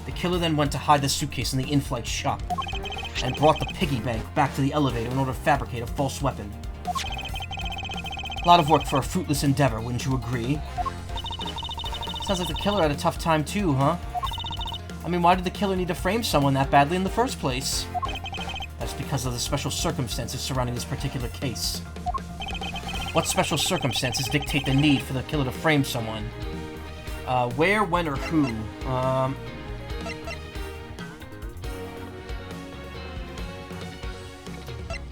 The killer then went to hide the suitcase in the in-flight shop, and brought the piggy bank back to the elevator in order to fabricate a false weapon. A lot of work for a fruitless endeavor, wouldn't you agree? Sounds like the killer had a tough time too, huh? I mean, why did the killer need to frame someone that badly in the first place? That's because of the special circumstances surrounding this particular case. What special circumstances dictate the need for the killer to frame someone? Where, when, or who?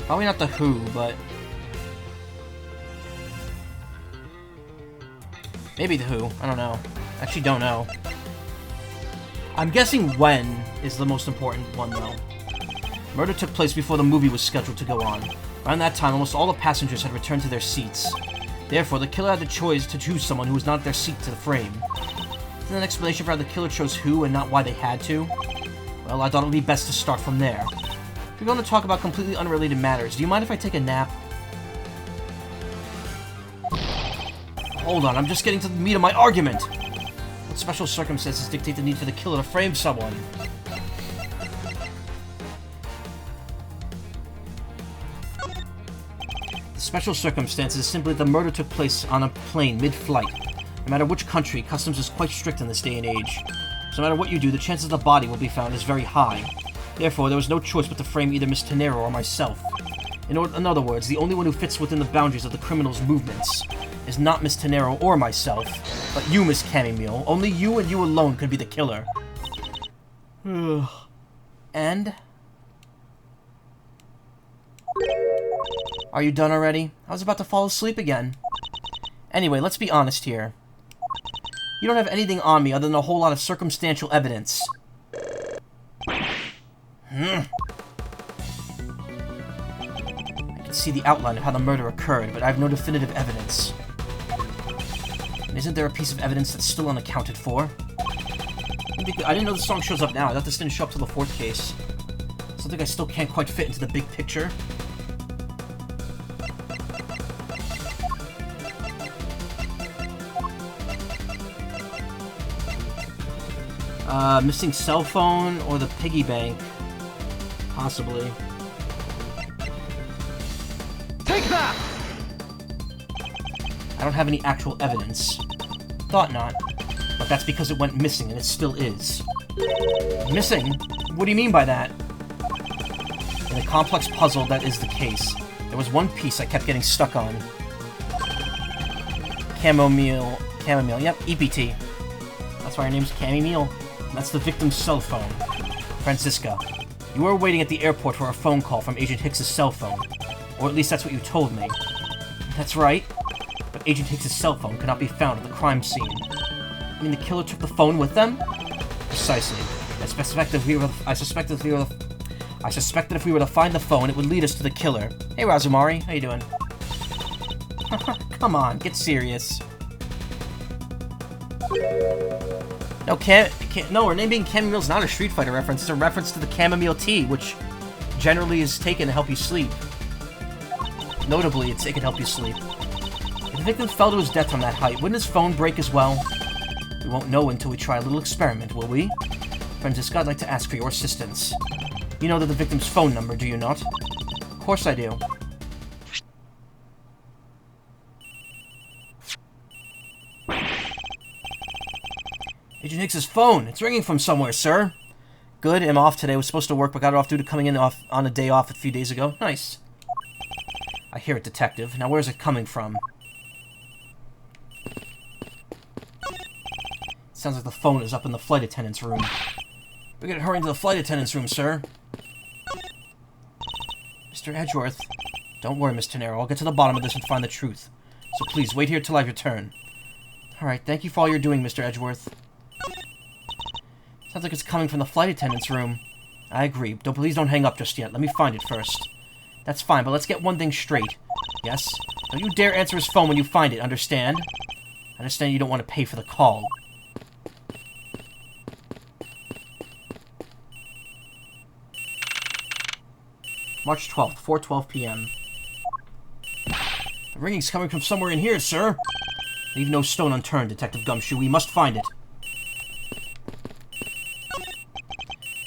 Probably not the who, but... maybe the who. I don't know. Actually, don't know. I'm guessing when is the most important one, though. Murder took place before the movie was scheduled to go on. Around that time, almost all the passengers had returned to their seats. Therefore, the killer had the choice to choose someone who was not at their seat to the frame. Isn't an explanation for how the killer chose who and not why they had to? Well, I thought it would be best to start from there. We're going to talk about completely unrelated matters. Do you mind if I take a nap? Hold on, I'm just getting to the meat of my argument. What special circumstances dictate the need for the killer to frame someone? The special circumstance is simply that the murder took place on a plane mid-flight. No matter which country, customs is quite strict in this day and age. So no matter what you do, the chances the body will be found is very high. Therefore, there was no choice but to frame either Miss Tenero or myself. In other words, the only one who fits within the boundaries of the criminal's movements is not Miss Tenero or myself, but you, Miss Chamomile. Only you and you alone could be the killer. And? Are you done already? I was about to fall asleep again. Anyway, let's be honest here. You don't have anything on me other than a whole lot of circumstantial evidence. I can see the outline of how the murder occurred, but I have no definitive evidence. And isn't there a piece of evidence that's still unaccounted for? I didn't know the song shows up now. I thought this didn't show up till the fourth case. Something I still can't quite fit into the big picture. Missing cell phone or the piggy bank. Possibly.
Take that!
I don't have any actual evidence. Thought not. But that's because it went missing, and it still is. Missing? What do you mean by that? In the complex puzzle that is the case, there was one piece I kept getting stuck on. Chamomile, yep, EPT. That's why her name's Chamomile. That's the victim's cell phone. Francisca, you were waiting at the airport for a phone call from Agent Hicks's cell phone. Or at least that's what you told me. That's right. But Agent Hicks's cell phone could not be found at the crime scene. I mean, the killer took the phone with them? Precisely. I suspect that if we were to find the phone, it would lead us to the killer. Hey, Razumari, how you doing? Come on, get serious. No, her name being Chamomile is not a Street Fighter reference. It's a reference to the chamomile tea, which generally is taken to help you sleep. Notably, it can help you sleep. If the victim fell to his death from that height, wouldn't his phone break as well? We won't know until we try a little experiment, will we? Francisca, I'd like to ask for your assistance. You know the victim's phone number, do you not? Of course I do. Agent Hicks's phone! It's ringing from somewhere, sir! Good, I'm off today. Was supposed to work, but got it off due to coming in on a day off a few days ago. Nice. I hear it, Detective. Now where's it coming from? Sounds like the phone is up in the flight attendant's room. We gotta hurry into the flight attendant's room, sir. Mr. Edgeworth. Don't worry, Miss Tenero. I'll get to the bottom of this and find the truth. So please, wait here till I return. Alright, thank you for all you're doing, Mr. Edgeworth. Sounds like it's coming from the flight attendant's room. I agree. Please don't hang up just yet. Let me find it first. That's fine, but let's get one thing straight. Yes? Don't you dare answer his phone when you find it, understand? I understand you don't want to pay for the call. March 12th, 4:12 p.m. The ringing's coming from somewhere in here, sir. Leave no stone unturned, Detective Gumshoe. We must find it.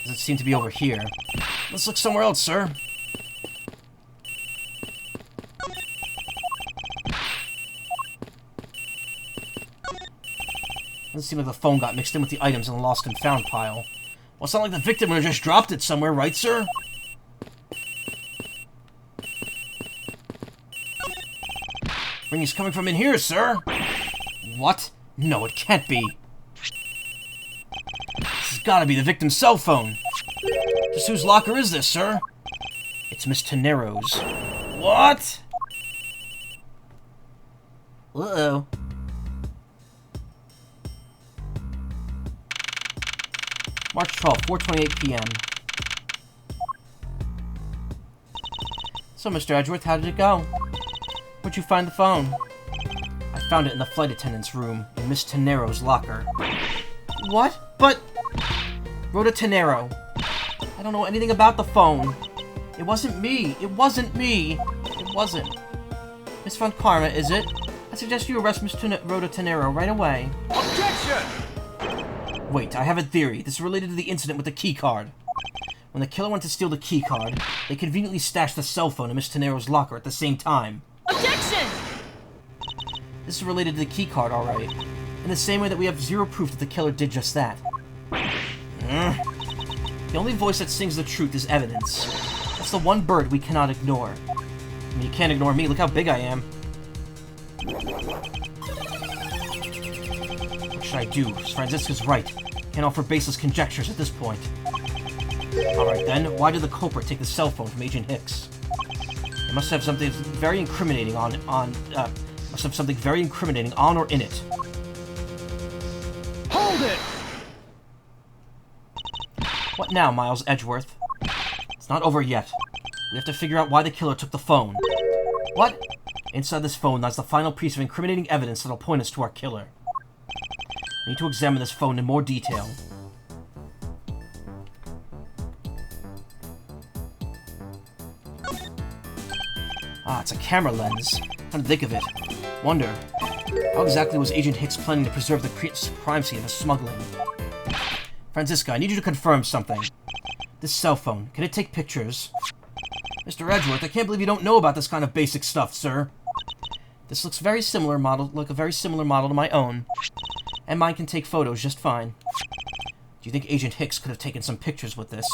Doesn't seem to be over here. Let's look somewhere else, sir. Doesn't seem like the phone got mixed in with the items in the lost and found pile. Well, it's not like the victim would have just dropped it somewhere, right, sir? Ringing's coming from in here, sir. What? No, it can't be. This has got to be the victim's cell phone. Just whose locker is this, sir? It's Miss Tenero's. What? Uh-oh. March 12th, 4:28 p.m. So, Mr. Edgeworth, how did it go? Where'd you find the phone? I found it in the flight attendant's room, in Miss Tenero's locker. What? But... Rhoda Tenero. I don't know anything about the phone. It wasn't me! It wasn't me! It wasn't. Miss Von Karma, is it? I suggest you arrest Miss Rototenero right away.
Objection!
Wait, I have a theory. This is related to the incident with the keycard. When the killer went to steal the keycard, they conveniently stashed the cell phone in Miss Tenero's locker at the same time.
Objection!
This is related to the keycard, alright. In the same way that we have zero proof that the killer did just that. The only voice that sings the truth is evidence. That's the one bird we cannot ignore. I mean, you can't ignore me, look how big I am. What should I do? Franziska's right. Can't offer baseless conjectures at this point. Alright then, why did the culprit take the cell phone from Agent Hicks? It must have something very incriminating on or in it.
Hold it!
What now, Miles Edgeworth? It's not over yet. We have to figure out why the killer took the phone. What? Inside this phone lies the final piece of incriminating evidence that'll point us to our killer. We need to examine this phone in more detail. Ah, it's a camera lens. Come to think of it. Wonder, how exactly was Agent Hicks planning to preserve the crime scene of smuggling? Franziska, I need you to confirm something. This cell phone, can it take pictures? Mr. Edgeworth, I can't believe you don't know about this kind of basic stuff, sir. This looks a very similar model to my own. And mine can take photos just fine. Do you think Agent Hicks could have taken some pictures with this?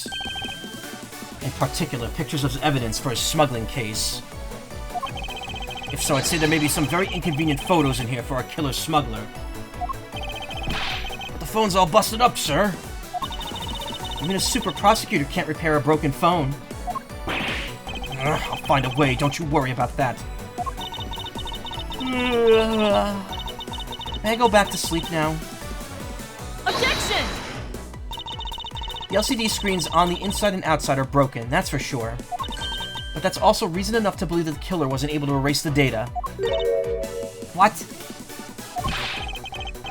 In particular, pictures of evidence for his smuggling case. If so, I'd say there may be some very inconvenient photos in here for our killer smuggler. But the phone's all busted up, sir. Even a super prosecutor can't repair a broken phone. I'll find a way, don't you worry about that. May I go back to sleep now?
Objection!
The LCD screens on the inside and outside are broken, that's for sure. But that's also reason enough to believe that the killer wasn't able to erase the data. What?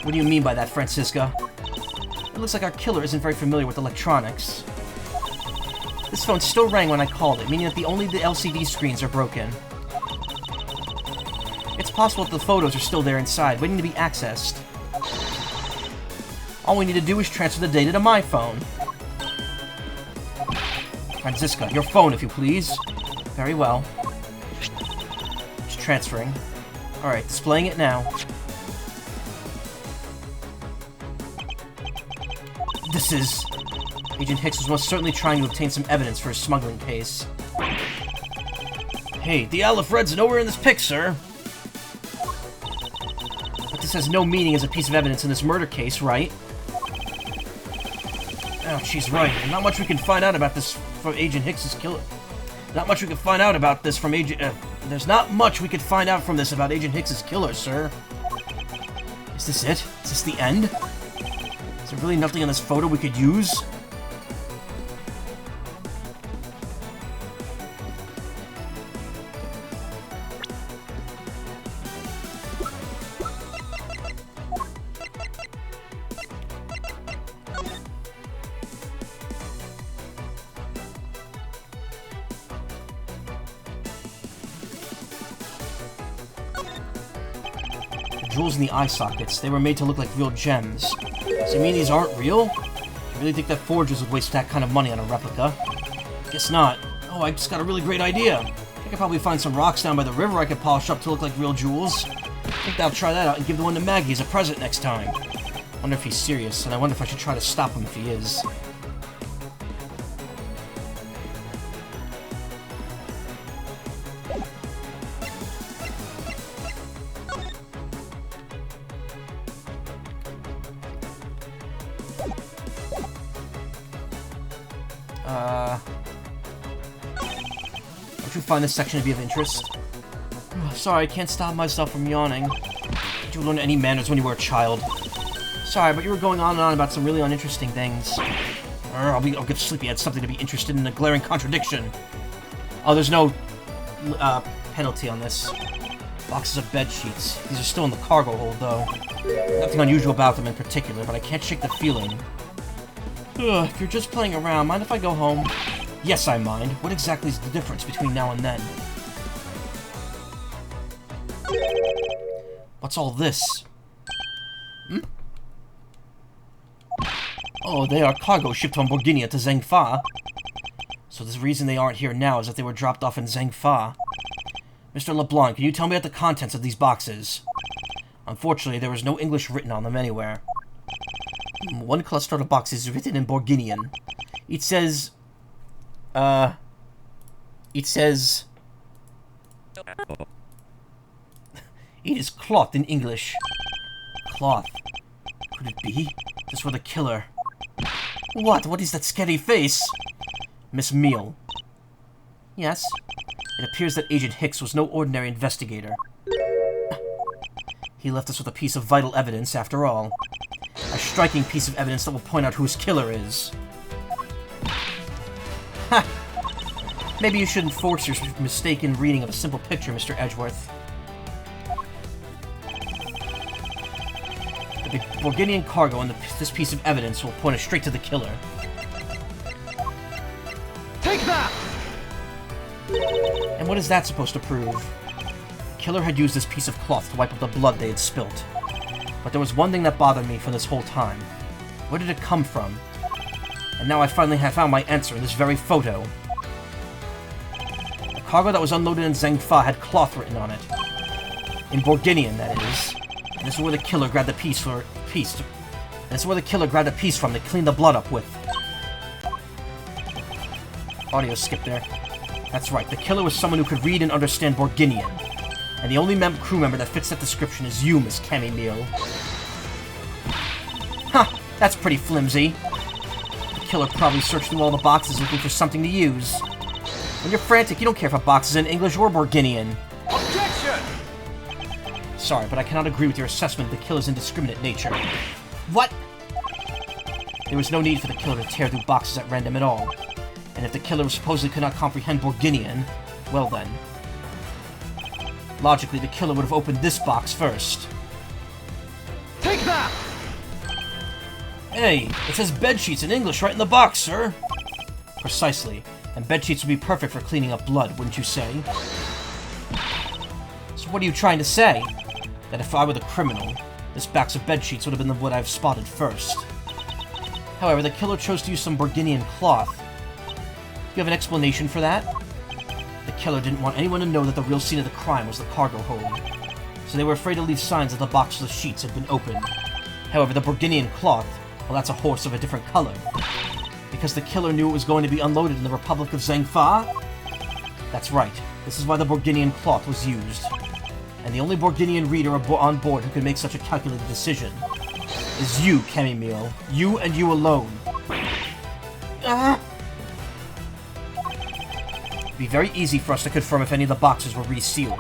What do you mean by that, Franziska? It looks like our killer isn't very familiar with electronics. This phone still rang when I called it, meaning that only the LCD screens are broken. It's possible that the photos are still there inside, waiting to be accessed. All we need to do is transfer the data to my phone. Franziska, your phone, if you please. Very well. Just transferring. Alright, displaying it now. This is... Agent Hicks was most certainly trying to obtain some evidence for his smuggling case. Hey, the Owl of Red's nowhere in this pic, sir. But this has no meaning as a piece of evidence in this murder case, right? Oh, she's right. There's not much we can find out about this from Agent Hicks's killer. Not much we can find out about this from there's not much we could find out from this about Agent Hicks's killer, sir. Is this it? Is this the end? Is there really nothing on this photo we could use? Jewels in the eye sockets. They were made to look like real gems. Does it mean these aren't real? Do you really think that forgers would waste that kind of money on a replica? Guess not. Oh, I just got a really great idea. I could probably find some rocks down by the river I could polish up to look like real jewels. I think I'll try that out and give the one to Maggie as a present next time. I wonder if he's serious, and I wonder if I should try to stop him if he is. Don't you find this section to be of interest? Oh, sorry, I can't stop myself from yawning. Did you learn any manners when you were a child? Sorry, but you were going on and on about some really uninteresting things. I'll give Sleepyhead something to be interested in, a glaring contradiction. Oh, there's no penalty on this. Boxes of bed sheets. These are still in the cargo hold, though. Nothing unusual about them in particular, but I can't shake the feeling. If you're just playing around, mind if I go home? Yes, I mind. What exactly is the difference between now and then? What's all this? Hmm? Oh, they are cargo shipped from Borginia to Zhengfa. So the reason they aren't here now is that they were dropped off in Zhengfa. Mr. LeBlanc, can you tell me about the contents of these boxes? Unfortunately, there was no English written on them anywhere. One cluster of boxes is written in Borginian. It says... It says... It is cloth in English. Cloth. Could it be? This were the killer. What? What is that scary face? Miss Meal. Yes. It appears that Agent Hicks was no ordinary investigator. He left us with a piece of vital evidence, after all. A striking piece of evidence that will point out who his killer is. Ha! Maybe you shouldn't force your mistaken reading of a simple picture, Mr. Edgeworth. The Borginian cargo and this piece of evidence will point us straight to the killer.
Take that!
And what is that supposed to prove? The killer had used this piece of cloth to wipe up the blood they had spilt. But there was one thing that bothered me for this whole time. Where did it come from? And now I finally have found my answer in this very photo. The cargo that was unloaded in Zhengfa had cloth written on it. In Borginian, that is. And this is where the killer grabbed the piece from to clean the blood up with. Audio skip there. That's right, the killer was someone who could read and understand Borginian. And the only crew member that fits that description is you, Miss Cammy Meal. Huh, that's pretty flimsy. The killer probably searched through all the boxes looking for something to use. When you're frantic, you don't care if a box is in English or Borginian.
Objection!
Sorry, but I cannot agree with your assessment of the killer's indiscriminate nature. What? There was no need for the killer to tear through boxes at random at all. And if the killer supposedly could not comprehend Borginian, well then. Logically, the killer would have opened this box first.
Take that!
Hey, it says bedsheets in English right in the box, sir. Precisely. And bedsheets would be perfect for cleaning up blood, wouldn't you say? So what are you trying to say? That if I were the criminal, this box of bedsheets would have been the wood I've spotted first. However, the killer chose to use some Borginian cloth. Do you have an explanation for that? The killer didn't want anyone to know that the real scene of the crime was the cargo hold. So they were afraid to leave signs that the box of the sheets had been opened. However, the Borginian cloth, well, that's a horse of a different color. Because the killer knew it was going to be unloaded in the Republic of Zhengfa? That's right. This is why the Borginian cloth was used. And the only Borginian reader on board who could make such a calculated decision is you, Cammy Meal. You and you alone. It'd be very easy for us to confirm if any of the boxes were resealed.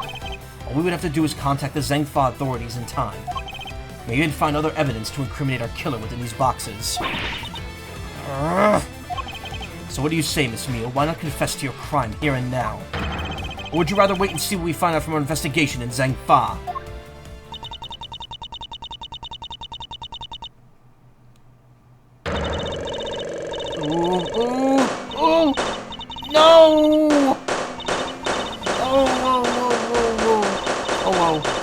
All we would have to do is contact the Zhengfa authorities in time. Maybe even find other evidence to incriminate our killer within these boxes. So what do you say, Miss Meal? Why not confess to your crime here and now? Or would you rather wait and see what we find out from our investigation in Zhengfa? Ooh, ooh, ooh! No! Oh, whoa, whoa, whoa, whoa. Oh, whoa.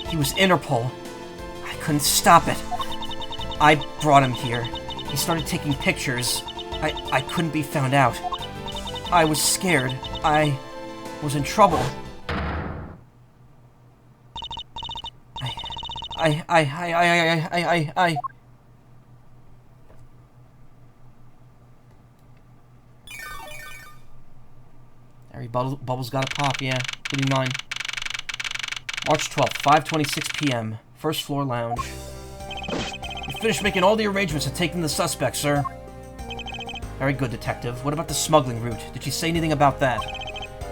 He was Interpol. I couldn't stop it. I brought him here. He started taking pictures. I couldn't be found out. I was scared. I was in trouble. Harry Bubbles got a pop, yeah. Including mine. March 12th, 5:26 p.m. First floor lounge. We finished making all the arrangements and taking the suspect, sir. Very good, detective. What about the smuggling route? Did she say anything about that?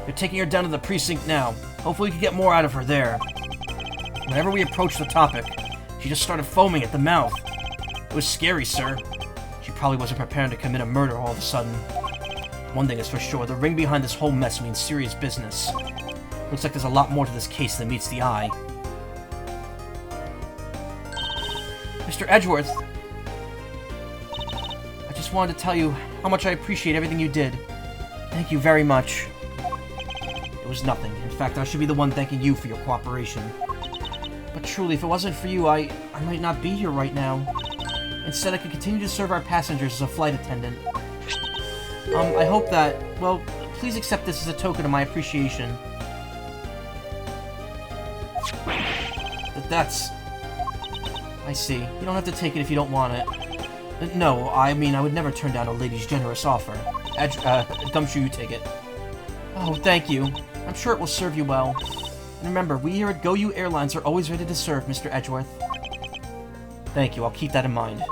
They're taking her down to the precinct now. Hopefully we can get more out of her there. Whenever we approached the topic, she just started foaming at the mouth. It was scary, sir. She probably wasn't prepared to commit a murder all of a sudden. One thing is for sure, the ring behind this whole mess means serious business. Looks like there's a lot more to this case than meets the eye. Mr. Edgeworth, I just wanted to tell you how much I appreciate everything you did. Thank you very much. It was nothing. In fact, I should be the one thanking you for your cooperation. But truly, if it wasn't for you, I might not be here right now. Instead, I could continue to serve our passengers as a flight attendant. I hope that, well, please accept this as a token of my appreciation. That's... I see. You don't have to take it if you don't want it. No, I mean, I would never turn down a lady's generous offer. Gumshoe, you take it. Oh, thank you. I'm sure it will serve you well. And remember, we here at Go You Airlines are always ready to serve, Mr. Edgeworth. Thank you, I'll keep that in mind.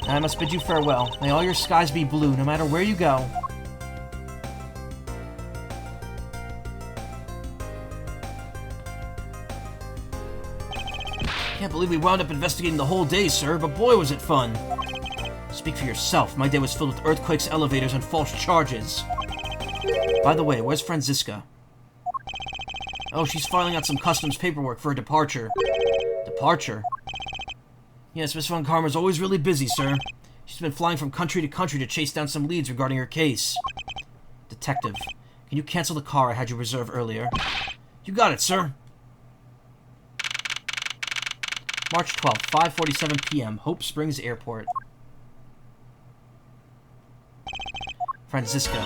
I must bid you farewell. May all your skies be blue, no matter where you go. Can't believe we wound up investigating the whole day, sir, but boy was it fun. Speak for yourself. My day was filled with earthquakes, elevators, and false charges. By the way, where's Franziska? Oh, she's filing out some customs paperwork for her departure. Departure? Yes, Miss Von Karma's always really busy, sir. She's been flying from country to country to chase down some leads regarding her case. Detective, can you cancel the car I had you reserve earlier? You got it, sir. March 12th, 5:47 p.m., Hope Springs Airport. Franziska.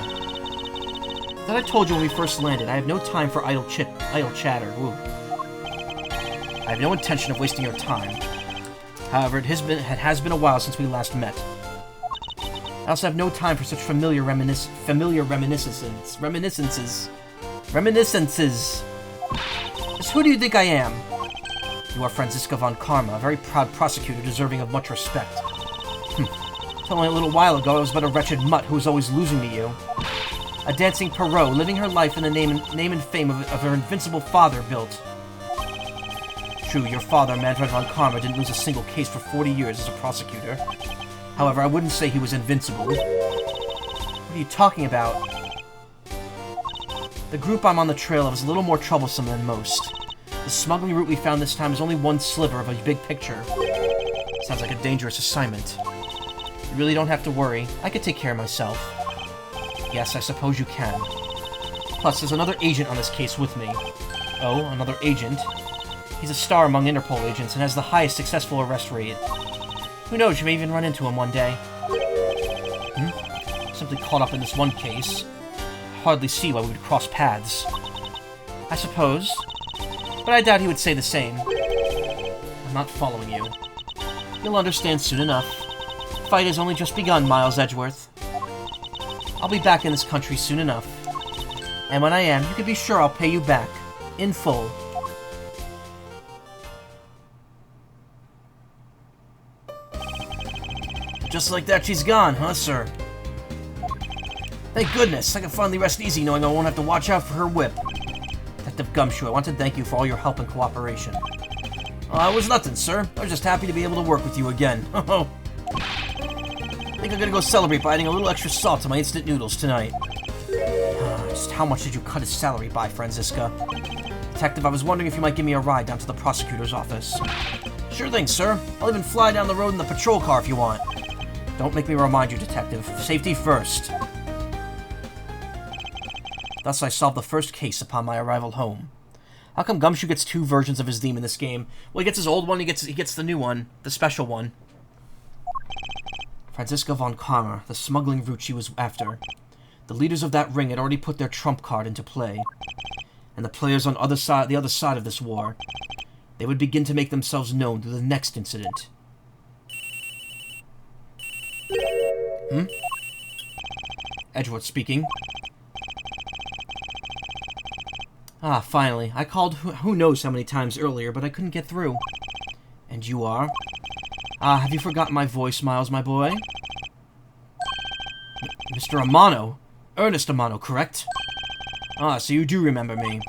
That I told you when we first landed, I have no time for idle chatter. Woo. I have no intention of wasting your time. However, it has been a while since we last met. I also have no time for such familiar reminiscences. Just who do you think I am? You are Franziska Von Karma, a very proud prosecutor deserving of much respect. Till only a little while ago, I was but a wretched mutt who was always losing to you. A dancing Perot, living her life in the name and fame of her invincible father built. True, your father, Manfred Von Karma, didn't lose a single case for 40 years as a prosecutor. However, I wouldn't say he was invincible. What are you talking about? The group I'm on the trail of is a little more troublesome than most. The smuggling route we found this time is only one sliver of a big picture. Sounds like a dangerous assignment. You really don't have to worry. I can take care of myself. Yes, I suppose you can. Plus, there's another agent on this case with me. Oh, another agent? He's a star among Interpol agents and has the highest successful arrest rate. Who knows, you may even run into him one day. Simply caught up in this one case. Hardly see why we would cross paths. I suppose. But I doubt he would say the same. I'm not following you. You'll understand soon enough. The fight has only just begun, Miles Edgeworth. I'll be back in this country soon enough. And when I am, you can be sure I'll pay you back. In full. Just like that, she's gone, huh, sir? Thank goodness, I can finally rest easy knowing I won't have to watch out for her whip. Detective Gumshoe, I want to thank you for all your help and cooperation. It was nothing, sir. I was just happy to be able to work with you again. I think I'm gonna go celebrate by adding a little extra salt to my instant noodles tonight. Just how much did you cut his salary by, Franziska? Detective, I was wondering if you might give me a ride down to the prosecutor's office. Sure thing, sir. I'll even fly down the road in the patrol car if you want. Don't make me remind you, Detective. Safety first. Thus, I solved the first case upon my arrival home. How come Gumshoe gets two versions of his theme in this game? Well, he gets his old one, he gets the new one, the special one. Franziska Von Karma, the smuggling route she was after. The leaders of that ring had already put their trump card into play. And the players on the other side of this war, they would begin to make themselves known through the next incident. Edgeworth speaking. Finally. I called who knows how many times earlier, but I couldn't get through. And you are? Have you forgotten my voice, Miles, my boy? Mr. Amano? Ernest Amano, correct? So you do remember me.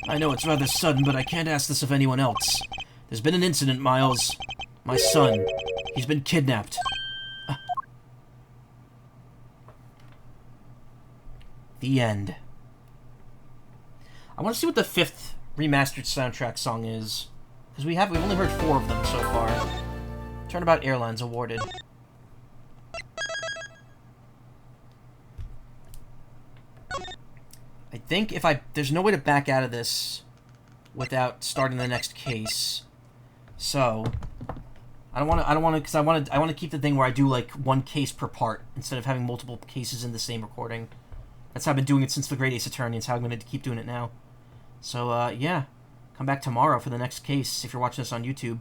I know it's rather sudden, but I can't ask this of anyone else. There's been an incident, Miles. My son. He's been kidnapped. The end. I want to see what the 5th remastered soundtrack song is. Because we've only heard 4 of them so far. Turnabout Airlines awarded. I think if there's no way to back out of this without starting the next case. So I don't want to because I want to keep the thing where I do like one case per part instead of having multiple cases in the same recording. That's how I've been doing it since the Great Ace Attorney. It's how I'm going to keep doing it now. So yeah, come back tomorrow for the next case if you're watching this on YouTube.